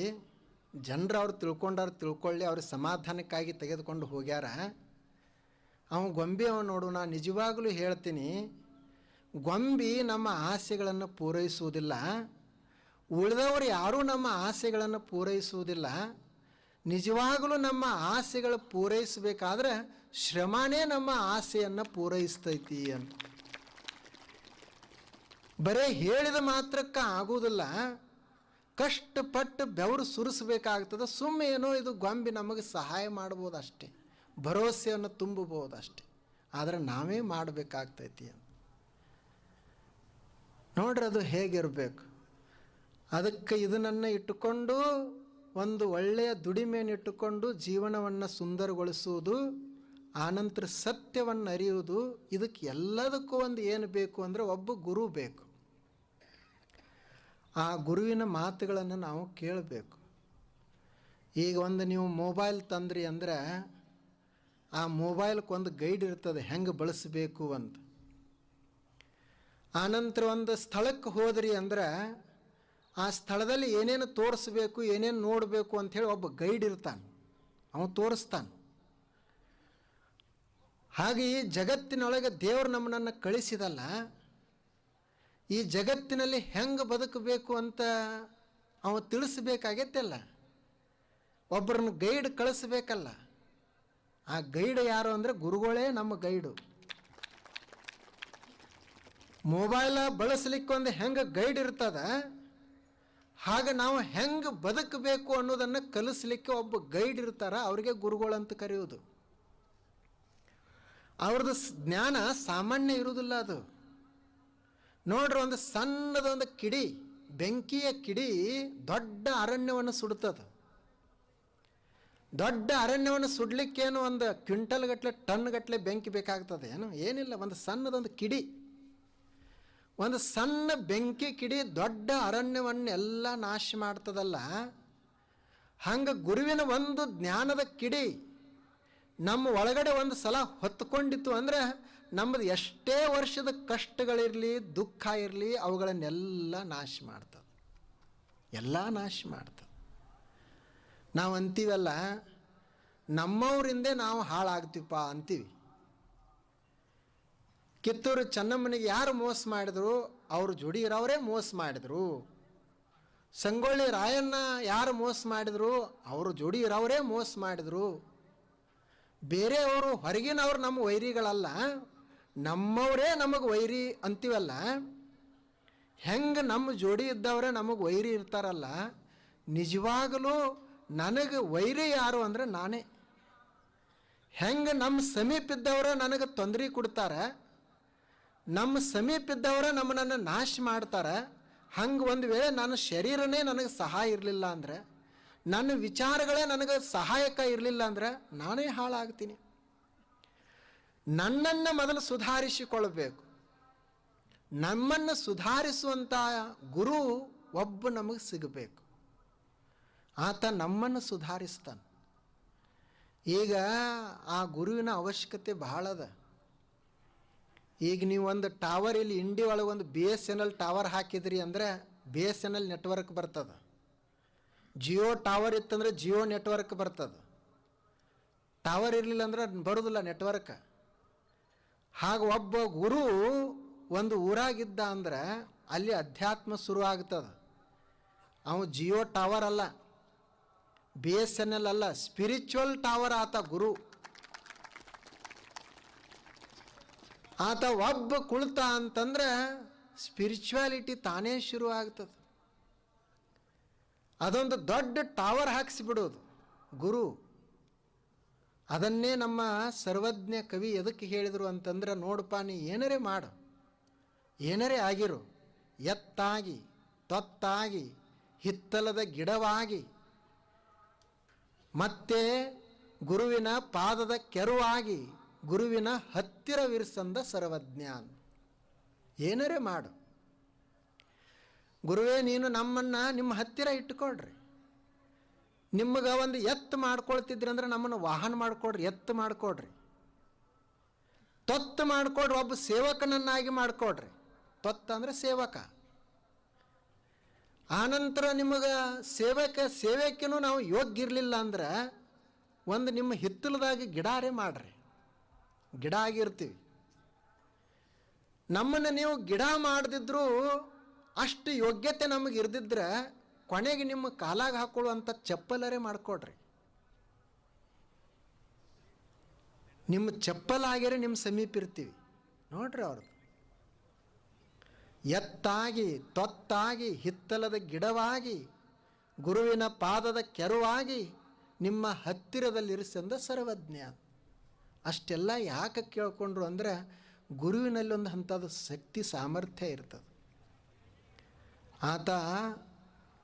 ಜನರು ಅವ್ರು ತಿಳ್ಕೊಂಡವ್ರು ತಿಳ್ಕೊಳ್ಳಿ, ಅವ್ರ ಸಮಾಧಾನಕ್ಕಾಗಿ ತೆಗೆದುಕೊಂಡು ಹೋಗ್ಯಾರ. ಗೊಂಬೆ ನೋಡು, ನಾನು ನಿಜವಾಗಲೂ ಹೇಳ್ತೀನಿ, ಗೊಂಬೆ ನಮ್ಮ ಆಸೆಗಳನ್ನು ಪೂರೈಸುವುದಿಲ್ಲ, ಉಳಿದವರು ಯಾರೂ ನಮ್ಮ ಆಸೆಗಳನ್ನು ಪೂರೈಸುವುದಿಲ್ಲ. ನಿಜವಾಗಲೂ ನಮ್ಮ ಆಸೆಗಳು ಪೂರೈಸಬೇಕಾದ್ರೆ ಶ್ರಮನೇ ನಮ್ಮ ಆಸೆಯನ್ನು ಪೂರೈಸ್ತೈತಿ ಅಂತ. ಬರೇ ಹೇಳಿದ ಮಾತ್ರಕ್ಕೆ ಆಗುವುದಿಲ್ಲ, ಕಷ್ಟಪಟ್ಟು ಬೆವರು ಸುರಿಸಬೇಕಾಗ್ತದೆ. ಸುಮ್ಮನೆ ಏನೋ ಇದು ಗೊಂಬಿ ನಮಗೆ ಸಹಾಯ ಮಾಡ್ಬೋದು ಅಷ್ಟೇ, ಭರವಸೆಯನ್ನು ತುಂಬಬಹುದು ಅಷ್ಟೇ, ಆದರೆ ನಾವೇ ಮಾಡಬೇಕಾಗ್ತೈತಿ ಅಂತ. ನೋಡ್ರಿ ಅದು ಹೇಗಿರಬೇಕು. ಅದಕ್ಕೆ ಇದನ್ನು ಇಟ್ಟುಕೊಂಡು ಒಂದು ಒಳ್ಳೆಯ ದುಡಿಮೆಯನ್ನು ಇಟ್ಟುಕೊಂಡು ಜೀವನವನ್ನು ಸುಂದರಗೊಳಿಸುವುದು, ಆನಂತರ ಸತ್ಯವನ್ನು ಅರಿಯುವುದು, ಇದಕ್ಕೆ ಎಲ್ಲದಕ್ಕೂ ಒಂದು ಏನು ಬೇಕು ಅಂದರೆ ಒಬ್ಬ ಗುರು ಬೇಕು. ಆ ಗುರುವಿನ ಮಾತುಗಳನ್ನು ನಾವು ಕೇಳಬೇಕು. ಈಗ ಒಂದು ನೀವು ಮೊಬೈಲ್ ತಂದ್ರಿ ಅಂದರೆ ಆ ಮೊಬೈಲ್ಗೆ ಒಂದು ಗೈಡ್ ಇರ್ತದೆ ಹೆಂಗೆ ಬಳಸಬೇಕು ಅಂತ. ಆನಂತರ ಒಂದು ಸ್ಥಳಕ್ಕೆ ಹೋದ್ರಿ ಅಂದ್ರೆ ಆ ಸ್ಥಳದಲ್ಲಿ ಏನೇನು ತೋರಿಸ್ಬೇಕು, ಏನೇನು ನೋಡಬೇಕು ಅಂಥೇಳಿ ಒಬ್ಬ ಗೈಡ್ ಇರ್ತಾನೆ, ಅವನು ತೋರಿಸ್ತಾನೆ. ಹಾಗೆ ಈ ಜಗತ್ತಿನೊಳಗೆ ದೇವರು ನಮ್ಮನ್ನು ಕಳಿಸಿದಲ್ಲ, ಈ ಜಗತ್ತಿನಲ್ಲಿ ಹೆಂಗೆ ಬದುಕಬೇಕು ಅಂತ ಅವ ತಿಳಿಸ್ಬೇಕಾಗೈತಲ್ಲ, ಒಬ್ಬರನ್ನ ಗೈಡ್ ಕಳಿಸ್ಬೇಕಲ್ಲ. ಆ ಗೈಡ್ ಯಾರು ಅಂದರೆ ಗುರುಗಳೇ ನಮ್ಮ ಗೈಡು. ಮೊಬೈಲ ಬಳಸಲಿಕ್ಕೊಂದು ಹೆಂಗೆ ಗೈಡ್ ಇರ್ತದ, ಹಾಗೆ ನಾವು ಹೆಂಗೆ ಬದುಕಬೇಕು ಅನ್ನೋದನ್ನು ಕಲಿಸ್ಲಿಕ್ಕೆ ಒಬ್ಬ ಗೈಡ್ ಇರ್ತಾರ, ಅವ್ರಿಗೆ ಗುರುಗಳಂತ ಕರೆಯೋದು. ಅವ್ರದ್ದು ಜ್ಞಾನ ಸಾಮಾನ್ಯ ಇರುವುದಿಲ್ಲ. ಅದು ನೋಡ್ರಿ, ಒಂದು ಸಣ್ಣದೊಂದು ಕಿಡಿ, ಬೆಂಕಿಯ ಕಿಡಿ ದೊಡ್ಡ ಅರಣ್ಯವನ್ನು ಸುಡುತ್ತದೆ. ದೊಡ್ಡ ಅರಣ್ಯವನ್ನು ಸುಡಲಿಕ್ಕೇನು ಒಂದು ಕ್ವಿಂಟಲ್ ಗಟ್ಟಲೆ ಟನ್ ಗಟ್ಟಲೆ ಬೆಂಕಿ ಬೇಕಾಗ್ತದೆ ಏನು? ಏನಿಲ್ಲ, ಒಂದು ಸಣ್ಣದೊಂದು ಕಿಡಿ, ಒಂದು ಸಣ್ಣ ಬೆಂಕಿ ಕಿಡಿ ದೊಡ್ಡ ಅರಣ್ಯವನ್ನೆಲ್ಲ ನಾಶ ಮಾಡ್ತದಲ್ಲ. ಹಂಗೆ ಗುರುವಿನ ಒಂದು ಜ್ಞಾನದ ಕಿಡಿ ನಮ್ಮ ಒಳಗಡೆ ಒಂದು ಸಲ ಹೊತ್ಕೊಂಡಿತ್ತು ಅಂದರೆ ನಮ್ಮದು ಎಷ್ಟೇ ವರ್ಷದ ಕಷ್ಟಗಳಿರಲಿ, ದುಃಖ ಇರಲಿ, ಅವುಗಳನ್ನೆಲ್ಲ ನಾಶ ಮಾಡ್ತದೆ, ಎಲ್ಲ ನಾಶ ಮಾಡ್ತದೆ. ನಾವು ಅಂತೀವಲ್ಲ, ನಮ್ಮವರಿಂದೇ ನಾವು ಹಾಳಾಗ್ತೀವಪ್ಪ ಅಂತೀವಿ. ಕಿತ್ತೂರು ಚೆನ್ನಮ್ಮನಿಗೆ ಯಾರು ಮೋಸ ಮಾಡಿದ್ರು? ಅವ್ರ ಜೋಡಿ ಇರೋವರೇ ಮೋಸ ಮಾಡಿದರು. ಸಂಗೊಳ್ಳಿ ರಾಯಣ್ಣ ಯಾರು ಮೋಸ ಮಾಡಿದರು? ಅವರು ಜೋಡಿ ಇರೋವರೇ ಮೋಸ ಮಾಡಿದರು. ಬೇರೆಯವರು, ಹೊರಗಿನವ್ರು ನಮ್ಮ ವೈರಿಗಳಲ್ಲ, ನಮ್ಮವರೇ ನಮಗೆ ವೈರಿ ಅಂತೀವಲ್ಲ. ಹೆಂಗೆ ನಮ್ಮ ಜೋಡಿ ಇದ್ದವರೇ ನಮಗೆ ವೈರಿ ಇರ್ತಾರಲ್ಲ, ನಿಜವಾಗಲೂ ನನಗೆ ವೈರಿ ಯಾರು ಅಂದರೆ ನಾನೇ. ಹೆಂಗೆ ನಮ್ಮ ಸಮೀಪ ಇದ್ದವರೇ ನನಗೆ ತೊಂದರೆ ಕೊಡ್ತಾರೆ, ನಮ್ಮ ಸಮೀಪ ಇದ್ದವರೇ ನಮ್ಮನ್ನು ನಾಶ ಮಾಡ್ತಾರೆ. ಹಂಗೆ ಒಂದು ವೇಳೆ ನನ್ನ ಶರೀರನೇ ನನಗೆ ಸಹಾಯ ಇರಲಿಲ್ಲ ಅಂದರೆ, ನನ್ನ ವಿಚಾರಗಳೇ ನನಗೆ ಸಹಾಯಕ ಇರಲಿಲ್ಲ ಅಂದರೆ ನಾನೇ ಹಾಳಾಗ್ತೀನಿ. ನನ್ನನ್ನು ಮೊದಲು ಸುಧಾರಿಸಿಕೊಳ್ಬೇಕು. ನಮ್ಮನ್ನು ಸುಧಾರಿಸುವಂಥ ಗುರು ಒಬ್ಬ ನಮಗೆ ಸಿಗಬೇಕು. ಆತ ನಮ್ಮನ್ನು ಸುಧಾರಿಸ್ತಾನೆ. ಈಗ ಆ ಗುರುವಿನ ಅವಶ್ಯಕತೆ ಬಹಳ ಅದ. ಈಗ ನೀವು ಒಂದು ಟವರ್ ಇಲ್ಲಿ ಇಂಡಿ ಒಳಗೆ ಒಂದು BSNL ಟವರ್ ಹಾಕಿದ್ರಿ ಅಂದರೆ BSNL ನೆಟ್ವರ್ಕ್ ಬರ್ತದೆ. ಜಿಯೋ ಟವರ್ ಇತ್ತಂದರೆ ಜಿಯೋ ನೆಟ್ವರ್ಕ್ ಬರ್ತದೆ. ಟವರ್ ಇರಲಿಲ್ಲ ಅಂದ್ರೆ ಬರೋದಿಲ್ಲ ನೆಟ್ವರ್ಕ್. ಹಾಗೆ ಒಬ್ಬ ಗುರು ಒಂದು ಊರಾಗಿದ್ದ ಅಂದ್ರೆ ಅಲ್ಲಿ ಅಧ್ಯಾತ್ಮ ಶುರು ಆಗ್ತದೆ. ಅವ ಜಿಯೋ ಟವರ್ ಅಲ್ಲ, BSNL ಅಲ್ಲ, ಸ್ಪಿರಿಚುವಲ್ ಟವರ್ ಆತ ಗುರು. ಆತ ಒಬ್ಬ ಕುಳಿತ ಅಂತಂದ್ರೆ ಸ್ಪಿರಿಚುವಾಲಿಟಿ ತಾನೇ ಶುರು ಆಗ್ತದೆ. ಅದೊಂದು ದೊಡ್ಡ ಟವರ್ ಹಾಕಿಸಿಬಿಡೋದು ಗುರು. ಅದನ್ನೇ ನಮ್ಮ ಸರ್ವಜ್ಞ ಕವಿ ಎದಕ್ಕೆ ಹೇಳಿದರು ಅಂತಂದ್ರೆ, ನೋಡಪ್ಪ, ನೀ ಏನರೇ ಮಾಡು, ಏನರೇ ಆಗಿರು, ಎತ್ತಾಗಿ ತೊತ್ತಾಗಿ ಹಿತ್ತಲದ ಗಿಡವಾಗಿ ಮತ್ತೆ ಗುರುವಿನ ಪಾದದ ಕೆರುವಾಗಿ ಗುರುವಿನ ಹತ್ತಿರವಿರಿಸಂದ ಸರ್ವಜ್ಞ. ಏನರೇ ಮಾಡು, ಗುರುವೇ ನೀನು ನಮ್ಮನ್ನು ನಿಮ್ಮ ಹತ್ತಿರ ಇಟ್ಟುಕೊಡ್ರಿ. ನಿಮಗೆ ಒಂದು ಎತ್ತು ಮಾಡ್ಕೊಳ್ತಿದ್ರಿ ಅಂದ್ರೆ ನಮ್ಮನ್ನು ವಾಹನ ಮಾಡಿಕೊಡ್ರಿ, ಎತ್ತು ಮಾಡಿಕೊಡ್ರಿ. ತೊತ್ತು ಮಾಡಿಕೊಡ್ರಿ, ಒಬ್ಬ ಸೇವಕನನ್ನಾಗಿ ಮಾಡಿಕೊಡ್ರಿ. ತೊತ್ತ ಅಂದರೆ ಸೇವಕ. ಆನಂತರ ನಿಮಗೆ ಸೇವೆಕ್ಕೂ ನಾವು ಯೋಗ್ಯ ಇರಲಿಲ್ಲ ಅಂದ್ರೆ ಒಂದು ನಿಮ್ಮ ಹಿತ್ತಲದಾಗಿ ಗಿಡಾರೇ ಮಾಡ್ರಿ, ಗಿಡ ಆಗಿರ್ತೀವಿ. ನಮ್ಮನ್ನು ನೀವು ಗಿಡ ಮಾಡದಿದ್ರೂ ಅಷ್ಟು ಯೋಗ್ಯತೆ ನಮಗೆ ಇರ್ದಿದ್ರೆ ಕೊನೆಗೆ ನಿಮ್ಮ ಕಾಲಾಗ ಹಾಕೊಳ್ಳುವಂಥ ಚಪ್ಪಲರೇ ಮಾಡಿಕೊಡ್ರಿ. ನಿಮ್ಮ ಚಪ್ಪಲಾಗಿರೆ ನಿಮ್ಮ ಸಮೀಪ ಇರ್ತೀವಿ ನೋಡ್ರಿ. ಅವ್ರದ್ದು ಎತ್ತಾಗಿ ತೊತ್ತಾಗಿ ಹಿತ್ತಲದ ಗಿಡವಾಗಿ ಗುರುವಿನ ಪಾದದ ಕೆರುವಾಗಿ ನಿಮ್ಮ ಹತ್ತಿರದಲ್ಲಿರಿಸಂದ ಸರ್ವಜ್ಞ. ಅಷ್ಟೆಲ್ಲ ಯಾಕೆ ಕೇಳ್ಕೊಂಡ್ರು ಅಂದರೆ ಗುರುವಿನಲ್ಲಿ ಒಂದು ಅಂಥದ್ದು ಶಕ್ತಿ ಸಾಮರ್ಥ್ಯ ಇರ್ತದೆ. ಆತ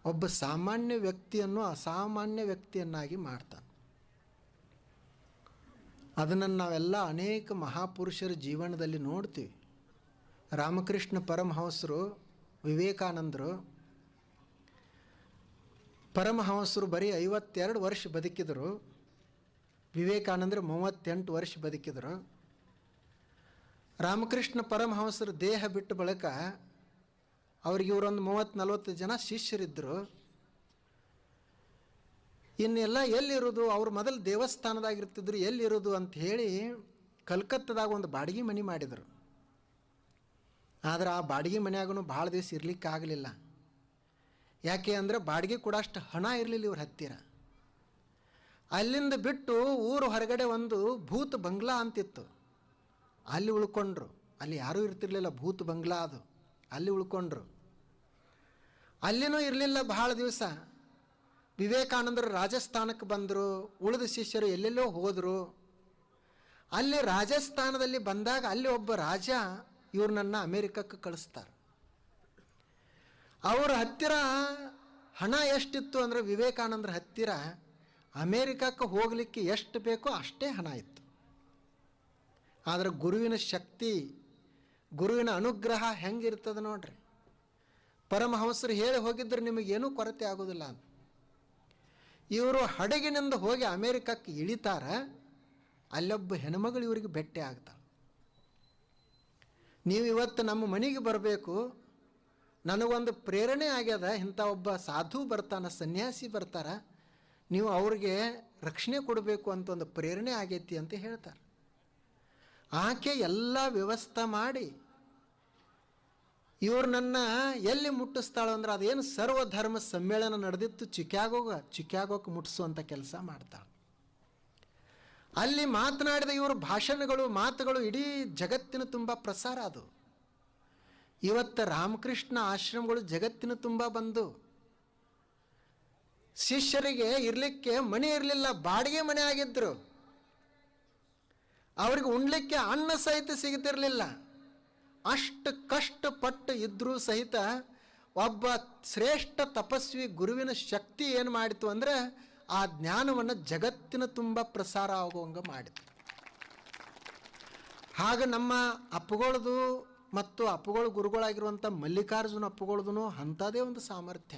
ಒಬ್ಬ ಸಾಮಾನ್ಯ ವ್ಯಕ್ತಿಯನ್ನು ಅಸಾಮಾನ್ಯ ವ್ಯಕ್ತಿಯನ್ನಾಗಿ ಮಾಡ್ತಾನೆ. ಅದನ್ನು ನಾವೆಲ್ಲ ಅನೇಕ ಮಹಾಪುರುಷರ ಜೀವನದಲ್ಲಿ ನೋಡ್ತೀವಿ. ರಾಮಕೃಷ್ಣ ಪರಮಹಂಸರು, ವಿವೇಕಾನಂದರು, ಪರಮಹಂಸರು ಬರೀ 52 ವರ್ಷ ಬದುಕಿದರು. ವಿವೇಕಾನಂದರು 38 ವರ್ಷ ಬದುಕಿದರು. ರಾಮಕೃಷ್ಣ ಪರಮಹಂಸರು ದೇಹ ಬಿಟ್ಟ ಬಳಿಕ ಅವ್ರಿಗೆ ಇವರೊಂದು 30-40 ಜನ ಶಿಷ್ಯರಿದ್ದರು. ಇನ್ನೆಲ್ಲ ಎಲ್ಲಿರೋದು, ಅವ್ರು ಮೊದಲು ದೇವಸ್ಥಾನದಾಗಿರ್ತಿದ್ರು, ಎಲ್ಲಿರೋದು ಅಂತ ಹೇಳಿ ಕಲ್ಕತ್ತದಾಗ ಒಂದು ಬಾಡಿಗೆ ಮನೆ ಮಾಡಿದರು. ಆದರೆ ಆ ಬಾಡಿಗೆ ಮನೆಯಾಗೂ ಭಾಳ ದಿವಸ ಇರಲಿಕ್ಕಾಗಲಿಲ್ಲ. ಯಾಕೆ ಅಂದರೆ ಬಾಡಿಗೆ ಕೂಡ ಅಷ್ಟು ಹಣ ಇರಲಿಲ್ಲ ಇವ್ರ ಹತ್ತಿರ. ಅಲ್ಲಿಂದ ಬಿಟ್ಟು ಊರು ಹೊರಗಡೆ ಒಂದು ಭೂತ್ ಬಂಗ್ಲಾ ಅಂತಿತ್ತು, ಅಲ್ಲಿ ಉಳ್ಕೊಂಡ್ರು. ಅಲ್ಲಿ ಯಾರೂ ಇರ್ತಿರ್ಲಿಲ್ಲ, ಭೂತ್ ಬಂಗ್ಲಾ ಅದು, ಅಲ್ಲಿ ಉಳ್ಕೊಂಡ್ರು. ಅಲ್ಲಿನೂ ಇರಲಿಲ್ಲ ಭಾಳ ದಿವಸ. ವಿವೇಕಾನಂದರು ರಾಜಸ್ಥಾನಕ್ಕೆ ಬಂದರು, ಉಳಿದ ಶಿಷ್ಯರು ಎಲ್ಲೆಲ್ಲೋ ಹೋದರು. ಅಲ್ಲಿ ರಾಜಸ್ಥಾನದಲ್ಲಿ ಬಂದಾಗ ಅಲ್ಲಿ ಒಬ್ಬ ರಾಜ ಇವ್ರನ್ನ ಅಮೇರಿಕಕ್ಕೆ ಕಳಿಸ್ತಾರೆ. ಅವರ ಹತ್ತಿರ ಹಣ ಎಷ್ಟಿತ್ತು ಅಂದರೆ ವಿವೇಕಾನಂದರ ಹತ್ತಿರ ಅಮೇರಿಕಕ್ಕೆ ಹೋಗಲಿಕ್ಕೆ ಎಷ್ಟು ಬೇಕೋ ಅಷ್ಟೇ ಹಣ ಇತ್ತು. ಆದರೆ ಗುರುವಿನ ಶಕ್ತಿ, ಗುರುವಿನ ಅನುಗ್ರಹ ಹೆಂಗಿರ್ತದೆ ನೋಡ್ರಿ. ಪರಮಹಂಸರು ಹೇಳಿ ಹೋಗಿದ್ರೆ ನಿಮಗೇನೂ ಕೊರತೆ ಆಗೋದಿಲ್ಲ ಅಂತ. ಇವರು ಹಡಗಿನಿಂದ ಹೋಗಿ ಅಮೇರಿಕಕ್ಕೆ ಇಳಿತಾರೆ. ಅಲ್ಲೊಬ್ಬ ಹೆಣ್ಮಗಳು ಇವರಿಗೆ ಭೇಟಿ ಆಗ್ತಾಳೆ. ನೀವು ಇವತ್ತು ನಮ್ಮ ಮನೆಗೆ ಬರಬೇಕು, ನನಗೊಂದು ಪ್ರೇರಣೆ ಆಗ್ಯದ, ಇಂಥ ಒಬ್ಬ ಸಾಧು ಬರ್ತಾನೆ, ಸನ್ಯಾಸಿ ಬರ್ತಾರ, ನೀವು ಅವ್ರಿಗೆ ರಕ್ಷಣೆ ಕೊಡಬೇಕು ಅಂತ ಒಂದು ಪ್ರೇರಣೆ ಆಗೈತಿ ಅಂತ ಹೇಳ್ತಾರೆ. ಆಕೆ ಎಲ್ಲ ವ್ಯವಸ್ಥೆ ಮಾಡಿ ಇವ್ರನ್ನ ಎಲ್ಲಿ ಮುಟ್ಟಿಸ್ತಾಳು ಅಂದ್ರೆ ಅದೇನು ಸರ್ವಧರ್ಮ ಸಮ್ಮೇಳನ ನಡೆದಿತ್ತು ಚಿಕಾಗೋಕ್ಕೆ ಮುಟ್ಟಿಸುವಂಥ ಕೆಲಸ ಮಾಡ್ತಾಳೆ. ಅಲ್ಲಿ ಮಾತನಾಡಿದ ಇವ್ರ ಭಾಷಣಗಳು, ಮಾತುಗಳು ಇಡೀ ಜಗತ್ತಿನ ತುಂಬ ಪ್ರಸಾರ ಅದು. ಇವತ್ತು ರಾಮಕೃಷ್ಣ ಆಶ್ರಮಗಳು ಜಗತ್ತಿನ ತುಂಬ ಬಂದು ಶಿಷ್ಯರಿಗೆ ಇರಲಿಕ್ಕೆ ಮನೆ ಇರಲಿಲ್ಲ, ಬಾಡಿಗೆ ಮನೆ ಆಗಿದ್ರು. ಅವ್ರಿಗೆ ಉಣ್ಲಿಕ್ಕೆ ಅನ್ನ ಸಹಿತ ಸಿಗ್ತಿರಲಿಲ್ಲ. ಅಷ್ಟು ಕಷ್ಟಪಟ್ಟು ಇದ್ರೂ ಸಹಿತ ಒಬ್ಬ ಶ್ರೇಷ್ಠ ತಪಸ್ವಿ ಗುರುವಿನ ಶಕ್ತಿ ಏನು ಮಾಡಿತು ಅಂದರೆ ಆ ಜ್ಞಾನವನ್ನು ಜಗತ್ತಿನ ತುಂಬ ಪ್ರಸಾರ ಆಗುವಂಗೆ ಮಾಡಿತು. ಹಾಗೆ ನಮ್ಮ ಅಪ್ಪುಗಳದು ಮತ್ತು ಅಪ್ಪುಗಳು ಗುರುಗಳಾಗಿರುವಂಥ ಮಲ್ಲಿಕಾರ್ಜುನ ಅಪ್ಪುಗಳದು ಅಂಥದೇ ಒಂದು ಸಾಮರ್ಥ್ಯ.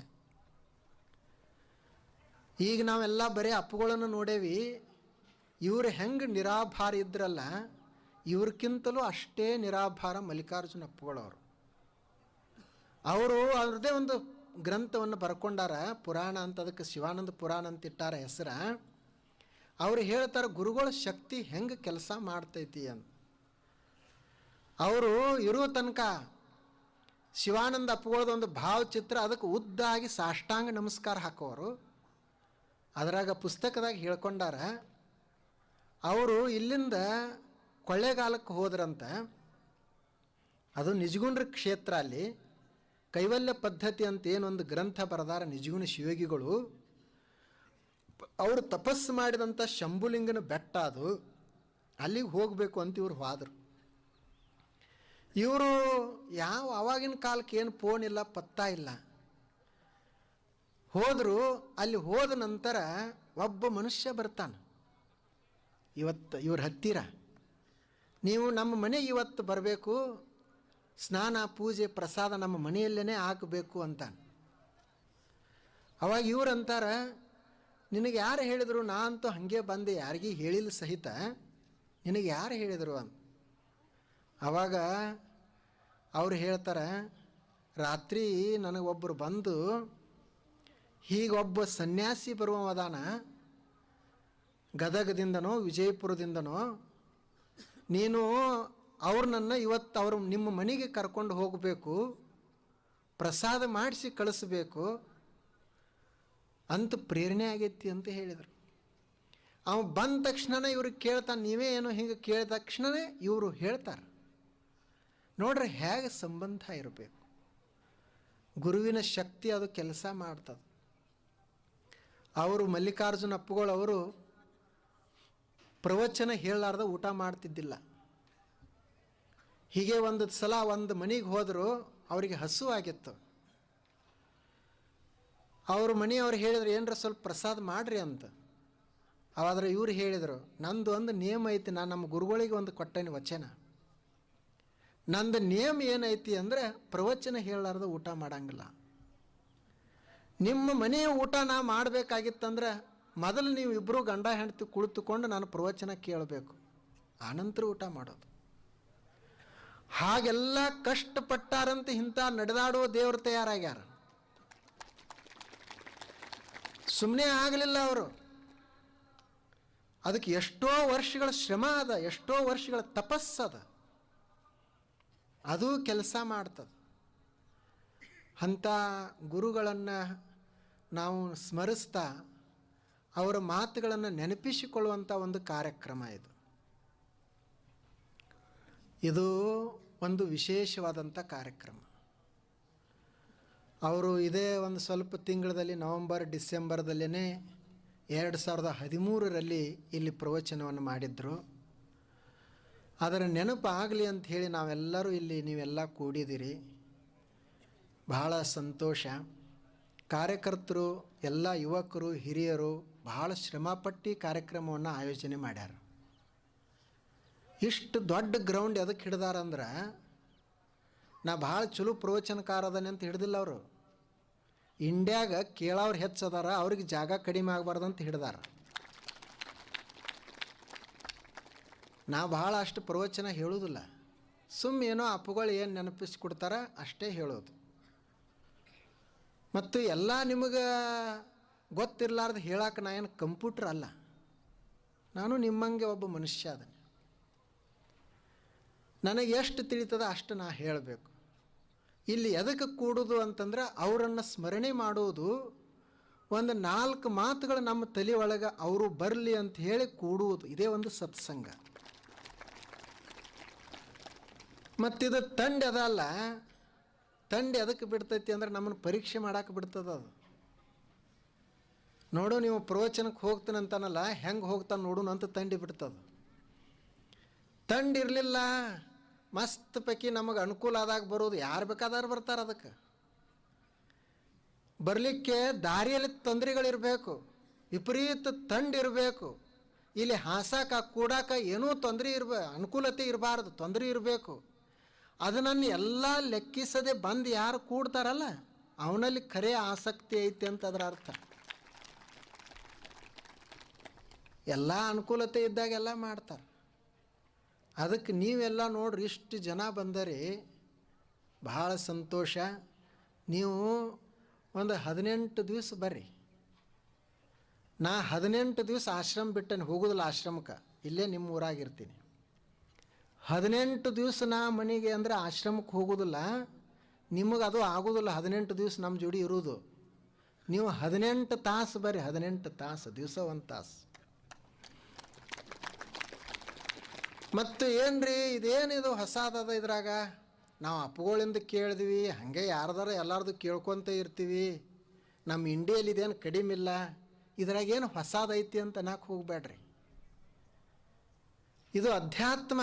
ಈಗ ನಾವೆಲ್ಲ ಬರೀ ಅಪ್ಪುಗಳನ್ನು ನೋಡೇವಿ. ಇವರು ಹೆಂಗೆ ನಿರಾಭಾರ ಇದ್ರಲ್ಲ, ಇವ್ರಕ್ಕಿಂತಲೂ ಅಷ್ಟೇ ನಿರಾಭಾರ ಮಲ್ಲಿಕಾರ್ಜುನ ಅಪ್ಪುಗಳವರು. ಅವರು ಅವ್ರದ್ದೇ ಒಂದು ಗ್ರಂಥವನ್ನು ಬರ್ಕೊಂಡಾರ, ಪುರಾಣ ಅಂತ, ಅದಕ್ಕೆ ಶಿವಾನಂದ ಪುರಾಣ ಅಂತ ಇಟ್ಟಾರ ಹೆಸರ. ಅವರು ಹೇಳ್ತಾರೆ ಗುರುಗಳ ಶಕ್ತಿ ಹೆಂಗೆ ಕೆಲಸ ಮಾಡ್ತೈತಿ ಅಂತ. ಅವರು ಇರೋ ತನಕ ಶಿವಾನಂದ ಅಪ್ಪುಗಳದ ಒಂದು ಭಾವಚಿತ್ರ, ಅದಕ್ಕೆ ಉದ್ದಾಗಿ ಸಾಷ್ಟಾಂಗ ನಮಸ್ಕಾರ ಹಾಕೋರು. ಅದರಾಗ ಪುಸ್ತಕದಾಗ ಹೇಳ್ಕೊಂಡಾರ, ಅವರು ಇಲ್ಲಿಂದ ಕೊಳ್ಳೇಗಾಲಕ್ಕೆ ಹೋದ್ರಂತ. ಅದು ನಿಜಗುಂಡ್ರ ಕ್ಷೇತ್ರ, ಅಲ್ಲಿ ಕೈವಲ್ಯ ಪದ್ಧತಿ ಅಂತ ಏನೊಂದು ಗ್ರಂಥ ಬರೆದಾರ ನಿಜಗುಣ ಶಿವಯೋಗಿಗಳು. ಅವರು ತಪಸ್ಸು ಮಾಡಿದಂಥ ಶಂಭುಲಿಂಗನ ಬೆಟ್ಟ ಅದು, ಅಲ್ಲಿಗೆ ಹೋಗಬೇಕು ಅಂತ ಇವ್ರು ಹೋದರು. ಇವರು ಆವಾಗಿನ ಕಾಲಕ್ಕೆ ಏನು ಫೋನ್ ಇಲ್ಲ, ಪತ್ತಾ ಇಲ್ಲ. ಹೋದರು. ಅಲ್ಲಿ ಹೋದ ನಂತರ ಒಬ್ಬ ಮನುಷ್ಯ ಬರ್ತಾನೆ ಇವತ್ತು ಇವ್ರ ಹತ್ತಿರ, ನೀವು ನಮ್ಮ ಮನೆಗೆ ಇವತ್ತು ಬರಬೇಕು, ಸ್ನಾನ ಪೂಜೆ ಪ್ರಸಾದ ನಮ್ಮ ಮನೆಯಲ್ಲೇ ಹಾಕಬೇಕು ಅಂತ. ಅವಾಗ ಇವ್ರು ಅಂತಾರೆ, ನಿನಗೆ ಯಾರು ಹೇಳಿದರು? ನಾ ಅಂತೂ ಹಾಗೆ ಬಂದೆ, ಯಾರಿಗೂ ಹೇಳಿಲ್ಲ ಸಹಿತ, ನಿನಗೆ ಯಾರು ಹೇಳಿದರು ಅಂತ. ಆವಾಗ ಅವ್ರು ಹೇಳ್ತಾರೆ, ರಾತ್ರಿ ನನಗೊಬ್ಬರು ಬಂದು ಹೀಗೊಬ್ಬ ಸನ್ಯಾಸಿ ಬರುವದಾನ, ಗದಗದಿಂದನೋ ವಿಜಯಪುರದಿಂದನೋ, ನೀನು ಅವ್ರನ್ನ ಇವತ್ತು ನಿಮ್ಮ ಮನೆಗೆ ಕರ್ಕೊಂಡು ಹೋಗಬೇಕು, ಪ್ರಸಾದ ಮಾಡಿಸಿ ಕಳಿಸ್ಬೇಕು ಅಂತ ಪ್ರೇರಣೆ ಆಗೈತಿ ಅಂತ ಹೇಳಿದರು. ಅವ ಬಂದ ತಕ್ಷಣನೇ ಇವ್ರಿಗೆ ಕೇಳ್ತಾನೆ, ನೀವೇ ಏನೋ ಹಿಂಗೆ ಕೇಳಿದ ತಕ್ಷಣವೇ ಇವರು ಹೇಳ್ತಾರೆ. ನೋಡ್ರಿ ಹೇಗೆ ಸಂಬಂಧ ಇರಬೇಕು. ಗುರುವಿನ ಶಕ್ತಿ ಅದು ಕೆಲಸ ಮಾಡ್ತದೆ. ಅವರು ಮಲ್ಲಿಕಾರ್ಜುನ ಅಪ್ಪುಗಳು ಅವರು ಪ್ರವಚನ ಹೇಳಲಾರ್ದ ಊಟ ಮಾಡ್ತಿದ್ದಿಲ್ಲ. ಹೀಗೆ ಒಂದು ಸಲ ಒಂದು ಮನೆಗೆ ಹೋದರು, ಅವರಿಗೆ ಹಸು ಆಗಿತ್ತು. ಅವ್ರ ಮನೆಯವ್ರು ಹೇಳಿದ್ರು, ಏನರ ಸ್ವಲ್ಪ ಪ್ರಸಾದ ಮಾಡಿರಿ ಅಂತ. ಆದ್ರೆ ಇವ್ರು ಹೇಳಿದರು, ನಂದು ಒಂದು ನಿಯಮ ಐತಿ, ನಾನು ನಮ್ಮ ಗುರುಗಳಿಗೆ ಒಂದು ಕೊಟ್ಟೇನೆ ವಚನ. ನಂದು ನಿಯಮ ಏನೈತಿ ಅಂದರೆ ಪ್ರವಚನ ಹೇಳಲಾರ್ದ ಊಟ ಮಾಡಂಗಿಲ್ಲ. ನಿಮ್ಮ ಮನೆಯ ಊಟ ನಾ ಮಾಡಬೇಕಾಗಿತ್ತಂದ್ರೆ ಮೊದಲು ನೀವು ಇಬ್ಬರು ಗಂಡ ಹೆಂಡತಿ ಕುಳಿತುಕೊಂಡು ನಾನು ಪ್ರವಚನ ಕೇಳಬೇಕು, ಆನಂತರ ಊಟ ಮಾಡೋದು. ಹಾಗೆಲ್ಲ ಕಷ್ಟಪಟ್ಟಾರಂತ ಇಂಥ ನಡೆದಾಡುವ ದೇವರು ತಯಾರಾಗ್ಯಾರ. ಸುಮ್ಮನೆ ಆಗಲಿಲ್ಲ ಅವರು. ಅದಕ್ಕೆ ಎಷ್ಟೋ ವರ್ಷಗಳ ಶ್ರಮ ಅದ, ಎಷ್ಟೋ ವರ್ಷಗಳ ತಪಸ್ಸದ, ಅದು ಕೆಲಸ ಮಾಡ್ತದೆ. ಅಂಥ ಗುರುಗಳನ್ನು ನಾವು ಸ್ಮರಿಸ್ತಾ ಅವರ ಮಾತುಗಳನ್ನು ನೆನಪಿಸಿಕೊಳ್ಳುವಂಥ ಒಂದು ಕಾರ್ಯಕ್ರಮ ಇದು. ಇದು ಒಂದು ವಿಶೇಷವಾದಂಥ ಕಾರ್ಯಕ್ರಮ. ಅವರು ಇದೇ ಒಂದು ಸ್ವಲ್ಪ ತಿಂಗಳಲ್ಲಿ ನವಂಬರ್ ಡಿಸೆಂಬರ್ದಲ್ಲೇ 2013ರಲ್ಲಿ ಇಲ್ಲಿ ಪ್ರವಚನವನ್ನು ಮಾಡಿದ್ರು. ಅದರ ನೆನಪು ಆಗಲಿ ಅಂತ ಹೇಳಿ ನಾವೆಲ್ಲರೂ ಇಲ್ಲಿ ನೀವೆಲ್ಲ ಕೂಡಿದಿರಿ. ಬಹಳ ಸಂತೋಷ. ಕಾರ್ಯಕರ್ತರು ಎಲ್ಲ ಯುವಕರು ಹಿರಿಯರು ಬಹಳ ಶ್ರಮಪಟ್ಟು ಕಾರ್ಯಕ್ರಮವನ್ನು ಆಯೋಜನೆ ಮಾಡ್ಯಾರ. ಇಷ್ಟು ದೊಡ್ಡ ಗ್ರೌಂಡ್ ಎದಕ್ಕೆ ಹಿಡ್ದಾರಂದ್ರೆ, ನಾ ಭಾಳ ಚಲೋ ಪ್ರವಚನಕಾರ ಅದನೆ ಅಂತ ಹಿಡ್ದಿಲ್ಲ. ಅವರು ಇಂಡ್ಯಾಗ ಕೇಳೋರು ಹೆಚ್ಚದಾರ, ಅವ್ರಿಗೆ ಜಾಗ ಕಡಿಮೆ ಆಗಬಾರ್ದಂತ ಹಿಡ್ದಾರ. ನಾ ಭಾಳ ಅಷ್ಟು ಪ್ರವಚನ ಹೇಳೋದಿಲ್ಲ, ಏನೋ ಅಪ್ಪುಗಳು ಏನು ನೆನಪಿಸ್ಕೊಡ್ತಾರ ಅಷ್ಟೇ ಹೇಳೋದು. ಮತ್ತು ಎಲ್ಲ ನಿಮಗೆ ಗೊತ್ತಿರಲಾರ್ದು ಹೇಳಕ್ಕೆ ನಾ ಏನು ಕಂಪ್ಯೂಟ್ರ್ ಅಲ್ಲ, ನಾನು ನಿಮ್ಮಂಗೆ ಒಬ್ಬ ಮನುಷ್ಯ ಅದನ್ನು. ನನಗೆ ಎಷ್ಟು ತಿಳಿತದ ಅಷ್ಟು ನಾ ಹೇಳಬೇಕು. ಇಲ್ಲಿ ಎದಕ್ಕೆ ಕೂಡೋದು ಅಂತಂದ್ರೆ ಅವರನ್ನು ಸ್ಮರಣೆ ಮಾಡೋದು, ಒಂದು 4 ಮಾತುಗಳು ನಮ್ಮ ತಲೆ ಒಳಗೆ ಅವರು ಬರಲಿ ಅಂತ ಹೇಳಿ ಕೂಡುವುದು, ಇದೇ ಒಂದು ಸತ್ಸಂಗ. ಮತ್ತಿದು ತಂಡ ಅದಲ್ಲ, ತಂಡ ಎದಕ್ಕೆ ಬಿಡ್ತೈತಿ ಅಂದ್ರೆ ನಮ್ಮನ್ನು ಪರೀಕ್ಷೆ ಮಾಡಕ್ಕೆ ಬಿಡ್ತದ ಅದು. ನೋಡು ನೀವು ಪ್ರವಚನಕ್ಕೆ ಹೋಗ್ತಾನಂತಾನಲ್ಲ, ಹೆಂಗೆ ಹೋಗ್ತಾನೆ ನೋಡೋಣ ಅಂತ ತಂಡಿ ಬಿಡ್ತದೆ. ತಂಡ ಇರಲಿಲ್ಲ, ಮಸ್ತ್ ಪೈಕಿ ನಮಗೆ ಅನುಕೂಲ ಆದಾಗ ಬರೋದು, ಯಾರು ಬೇಕಾದಾರು ಬರ್ತಾರೆ. ಅದಕ್ಕೆ ಬರಲಿಕ್ಕೆ ದಾರಿಯಲ್ಲಿ ತೊಂದರೆಗಳಿರಬೇಕು, ವಿಪರೀತ ತಂಡ ಇರಬೇಕು. ಇಲ್ಲಿ ಹಾಸಾಕ ಕೂಡಾಕ ಏನೂ ತೊಂದರೆ ಅನುಕೂಲತೆ ಇರಬಾರ್ದು, ತೊಂದರೆ ಇರಬೇಕು. ಅದನ್ನು ಎಲ್ಲ ಲೆಕ್ಕಿಸದೆ ಬಂದು ಯಾರು ಕೂಡ್ತಾರಲ್ಲ ಅವನಲ್ಲಿ ಖರೆ ಆಸಕ್ತಿ ಐತಿ ಅಂತ ಅದರ ಅರ್ಥ. ಎಲ್ಲ ಅನುಕೂಲತೆ ಇದ್ದಾಗೆಲ್ಲ ಮಾಡ್ತಾರೆ. ಅದಕ್ಕೆ ನೀವೆಲ್ಲ ನೋಡ್ರಿ, ಇಷ್ಟು ಜನ ಬಂದರೆ ಭಾಳ ಸಂತೋಷ. ನೀವು ಒಂದು 18 ದಿವಸ ಬರ್ರಿ. ನಾ 18 ದಿವಸ ಆಶ್ರಮ ಬಿಟ್ಟೇನೆ, ಹೋಗೋದಿಲ್ಲ ಆಶ್ರಮಕ್ಕೆ, ಇಲ್ಲೇ ನಿಮ್ಮ ಊರಾಗಿರ್ತೀನಿ. 18 ದಿವಸ ನಾ ಮನೆಗೆ ಅಂದರೆ ಆಶ್ರಮಕ್ಕೆ ಹೋಗೋದಿಲ್ಲ. ನಿಮಗೆ ಅದು ಆಗೋದಿಲ್ಲ 18 ದಿವಸ ನಮ್ಮ ಜೋಡಿ ಇರೋದು. ನೀವು 18 ತಾಸು ಬರ್ರಿ, 18 ತಾಸು, ದಿವಸ 1 ತಾಸು. ಮತ್ತು ಏನ್ರಿ ಇದೇನಿದು ಹೊಸಾದದ, ಇದ್ರಾಗ ನಾವು ಅಪ್ಪುಗಳಿಂದ ಕೇಳಿದ್ವಿ, ಹಾಗೆ ಯಾರ್ದಾರ ಎಲ್ಲಾರ್ದು ಕೇಳ್ಕೊತ ಇರ್ತೀವಿ, ನಮ್ಮ ಇಂಡಿಯಲ್ಲಿ ಇದೇನು ಕಡಿಮೆ ಇಲ್ಲ, ಇದ್ರಾಗೇನು ಹೊಸಾದೈತಿ ಅಂತ ಅನ್ನಕ್ಕೆ ಹೋಗಬೇಡ್ರಿ. ಇದು ಅಧ್ಯಾತ್ಮ.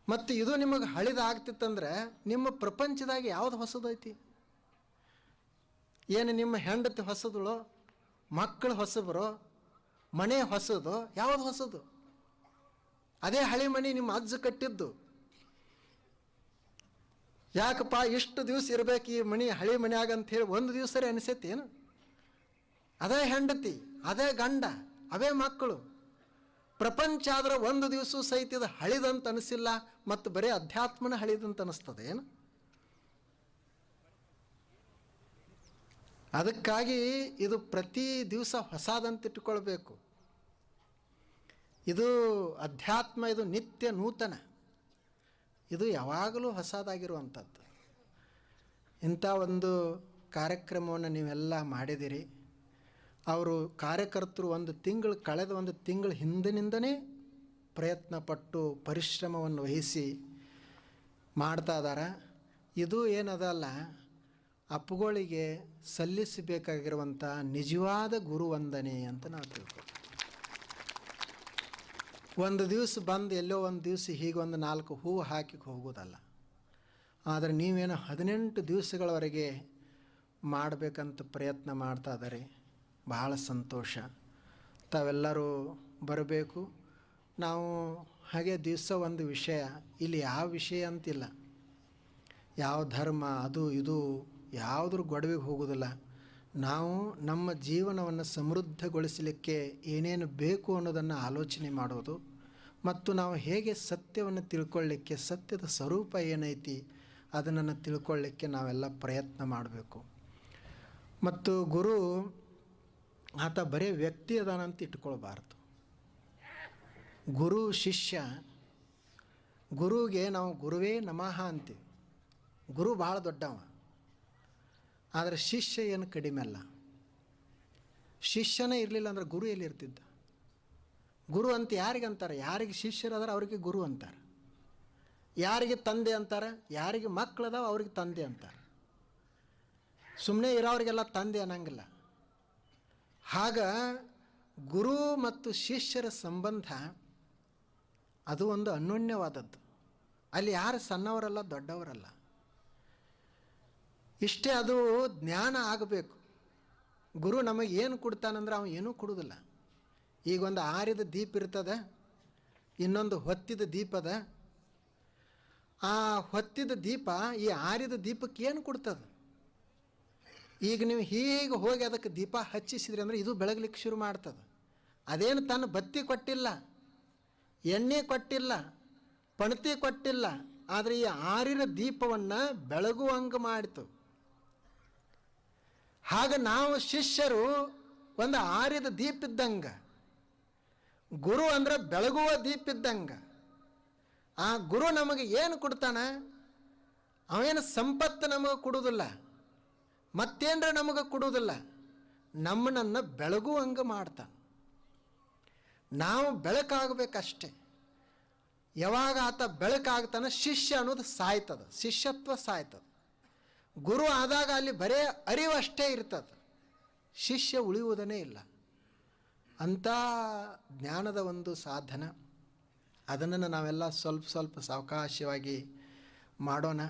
ಮತ್ತು ಇದು ನಿಮಗೆ ಹಳಿದಾಗ್ತಿತ್ತಂದ್ರೆ ನಿಮ್ಮ ಪ್ರಪಂಚದಾಗ ಯಾವುದು ಹೊಸದೈತಿ? ಏನು ನಿಮ್ಮ ಹೆಂಡತಿ ಹೊಸದಳು, ಮಕ್ಕಳು ಹೊಸಬರು, ಮನೆ ಹೊಸದು, ಯಾವುದು ಹೊಸದು? ಅದೇ ಹಳೆ ಮನೆ ನಿಮ್ಮ ಅಜ್ಜ ಕಟ್ಟಿದ್ದು. ಯಾಕಪ್ಪ ಇಷ್ಟು ದಿವಸ ಇರಬೇಕು ಈ ಮನೆ, ಹಳೆ ಮನೆಯಾಗ ಅಂಥೇಳಿ ಒಂದು ದಿವಸ ಅನಿಸೈತಿ ಏನು? ಅದೇ ಹೆಂಡತಿ, ಅದೇ ಗಂಡ, ಅವೇ ಮಕ್ಕಳು. ಪ್ರಪಂಚ ಆದ್ರೆ ಒಂದು ದಿವಸ ಸಹಿತ ಇದು ಹಳಿದಂತ ಅನಿಸಿಲ್ಲ, ಮತ್ತು ಬರೀ ಅಧ್ಯಾತ್ಮನ ಹಳಿದಂತ ಅನಿಸ್ತದೆ ಏನು? ಅದಕ್ಕಾಗಿ ಇದು ಪ್ರತಿ ದಿವಸ ಹೊಸದಂತ ಇಟ್ಕೊಳ್ಬೇಕು. ಇದು ಅಧ್ಯಾತ್ಮ, ಇದು ನಿತ್ಯ ನೂತನ, ಇದು ಯಾವಾಗಲೂ ಹೊಸದಾಗಿರುವಂಥದ್ದು. ಇಂಥ ಒಂದು ಕಾರ್ಯಕ್ರಮವನ್ನು ನೀವೆಲ್ಲ ಮಾಡಿದಿರಿ. ಅವರು ಕಾರ್ಯಕರ್ತರು ಕಳೆದ ಒಂದು ತಿಂಗಳ ಹಿಂದಿನಿಂದನೇ ಪ್ರಯತ್ನಪಟ್ಟು ಪರಿಶ್ರಮವನ್ನು ವಹಿಸಿ ಮಾಡ್ತಾ ಇದ್ದಾರೆ. ಇದು ಏನದಲ್ಲ, ಅಪ್ಪುಗಳಿಗೆ ಸಲ್ಲಿಸಬೇಕಾಗಿರುವಂಥ ನಿಜವಾದ ಗುರುವಂದನೆ ಅಂತ ನಾವು ತಿಳ್ಕೊ. ಒಂದು ದಿವಸ ಬಂದು ಎಲ್ಲೋ ಒಂದು ದಿವಸ ಹೀಗೆ ಒಂದು 4 ಹೂವು ಹಾಕಿ ಹೋಗೋದಲ್ಲ. ಆದರೆ ನೀವೇನೋ 18 ದಿವಸಗಳವರೆಗೆ ಮಾಡಬೇಕಂತ ಪ್ರಯತ್ನ ಮಾಡ್ತಾ ಇದ್ದಾರೆ. ಬಹಳ ಸಂತೋಷ. ತಾವೆಲ್ಲರೂ ಬರಬೇಕು. ನಾವು ಹಾಗೆ ದಿವಸ ಒಂದು ವಿಷಯ, ಇಲ್ಲಿ ಯಾವ ವಿಷಯ ಅಂತಿಲ್ಲ, ಯಾವ ಧರ್ಮ ಅದು ಇದು ಯಾವುದ್ರ ಗೊಡವೆಗೆ ಹೋಗೋದಿಲ್ಲ. ನಾವು ನಮ್ಮ ಜೀವನವನ್ನು ಸಮೃದ್ಧಗೊಳಿಸಲಿಕ್ಕೆ ಏನೇನು ಬೇಕು ಅನ್ನೋದನ್ನು ಆಲೋಚನೆ ಮಾಡೋದು, ಮತ್ತು ನಾವು ಹೇಗೆ ಸತ್ಯವನ್ನು ತಿಳ್ಕೊಳ್ಳಿಕ್ಕೆ, ಸತ್ಯದ ಸ್ವರೂಪ ಏನೈತಿ ಅದನ್ನು ತಿಳ್ಕೊಳ್ಳಿಕ್ಕೆ ನಾವೆಲ್ಲ ಪ್ರಯತ್ನ ಮಾಡಬೇಕು. ಮತ್ತು ಗುರು ಆತ ಬರೀ ವ್ಯಕ್ತಿ ಅದಾನಂತ ಇಟ್ಕೊಳ್ಬಾರ್ದು. ಗುರು ಶಿಷ್ಯ, ಗುರುಗೆ ನಾವು ಗುರುವೇ ನಮಃ ಅಂತೀವಿ. ಗುರು ಭಾಳ ದೊಡ್ಡವ, ಆದರೆ ಶಿಷ್ಯ ಏನು ಕಡಿಮೆ ಅಲ್ಲ. ಶಿಷ್ಯನೇ ಇರಲಿಲ್ಲ ಅಂದ್ರೆ ಗುರು ಎಲ್ಲಿರ್ತಿದ್ದ? ಗುರು ಅಂತ ಯಾರಿಗೆ ಅಂತಾರೆ? ಯಾರಿಗೆ ಶಿಷ್ಯರಾದ್ರೆ ಅವರಿಗೆ ಗುರು ಅಂತಾರೆ. ಯಾರಿಗೆ ತಂದೆ ಅಂತಾರೆ? ಯಾರಿಗೆ ಮಕ್ಕಳದಾವ ಅವ್ರಿಗೆ ತಂದೆ ಅಂತಾರೆ. ಸುಮ್ಮನೆ ಇರೋರಿಗೆಲ್ಲ ತಂದೆ ಅನ್ನಂಗಿಲ್ಲ. ಆಗ ಗುರು ಮತ್ತು ಶಿಷ್ಯರ ಸಂಬಂಧ ಅದು ಒಂದು ಅನ್ಯೋನ್ಯವಾದದ್ದು. ಅಲ್ಲಿ ಯಾರು ಸಣ್ಣವರಲ್ಲ, ದೊಡ್ಡವರಲ್ಲ. ಇಷ್ಟೇ, ಅದು ಜ್ಞಾನ ಆಗಬೇಕು. ಗುರು ನಮಗೆ ಏನು ಕೊಡ್ತಾನಂದ್ರೆ ಅವನು ಏನೂ ಕೊಡೋದಿಲ್ಲ. ಈಗ ಒಂದು ಆರಿದ ದೀಪ ಇರ್ತದೆ, ಇನ್ನೊಂದು ಹೊತ್ತಿದ ದೀಪದ. ಆ ಹೊತ್ತಿದ ದೀಪ ಈ ಆರಿದ ದೀಪಕ್ಕೆ ಏನು ಕೊಡ್ತದೆ? ಈಗ ನೀವು ಹೀಗೆ ಹೋಗಿ ಅದಕ್ಕೆ ದೀಪ ಹಚ್ಚಿಸಿದ್ರಿ ಅಂದರೆ ಇದು ಬೆಳಗ್ಲಿಕ್ಕೆ ಶುರು ಮಾಡ್ತದೆ. ಅದೇನು ತನ್ನ ಬತ್ತಿ ಕೊಟ್ಟಿಲ್ಲ, ಎಣ್ಣೆ ಕೊಟ್ಟಿಲ್ಲ, ಪಣತಿ ಕೊಟ್ಟಿಲ್ಲ, ಆದರೆ ಈ ಆರಿದ ದೀಪವನ್ನು ಬೆಳಗುವಂಗೆ ಮಾಡಿತು. ಹಾಗೆ ನಾವು ಶಿಷ್ಯರು ಒಂದು ಆರಿದ ದೀಪ ಇದ್ದಂಗೆ, ಗುರು ಅಂದರೆ ಬೆಳಗುವ ದೀಪ ಇದ್ದಂಗೆ. ಆ ಗುರು ನಮಗೆ ಏನು ಕೊಡ್ತಾನೆ? ಅವೇನು ಸಂಪತ್ತು ನಮಗೆ ಕೊಡುವುದಿಲ್ಲ, ಮತ್ತೇನ್ರ ನಮಗೆ ಕೊಡುವುದಿಲ್ಲ, ನಮ್ಮನ್ನು ಬೆಳಗುವಂಗೆ ಮಾಡ್ತಾನೆ. ನಾವು ಬೆಳಕಾಗಬೇಕಷ್ಟೆ. ಯಾವಾಗ ಆತ ಬೆಳಕಾಗ್ತಾನೆ, ಶಿಷ್ಯ ಅನ್ನೋದು ಸಾಯ್ತದೆ, ಶಿಷ್ಯತ್ವ ಸಾಯ್ತದೆ. ಗುರು ಆದಾಗ ಅಲ್ಲಿ ಬರೇ ಅರಿವಷ್ಟೇ ಇರ್ತದೆ, ಶಿಷ್ಯ ಉಳಿಯುವುದನ್ನೇ ಇಲ್ಲ. ಅಂಥ ಜ್ಞಾನದ ಒಂದು ಸಾಧನ. ಅದನ್ನು ನಾವೆಲ್ಲ ಸ್ವಲ್ಪ ಸ್ವಲ್ಪ ಸಾವಕಾಶವಾಗಿ ಮಾಡೋಣ.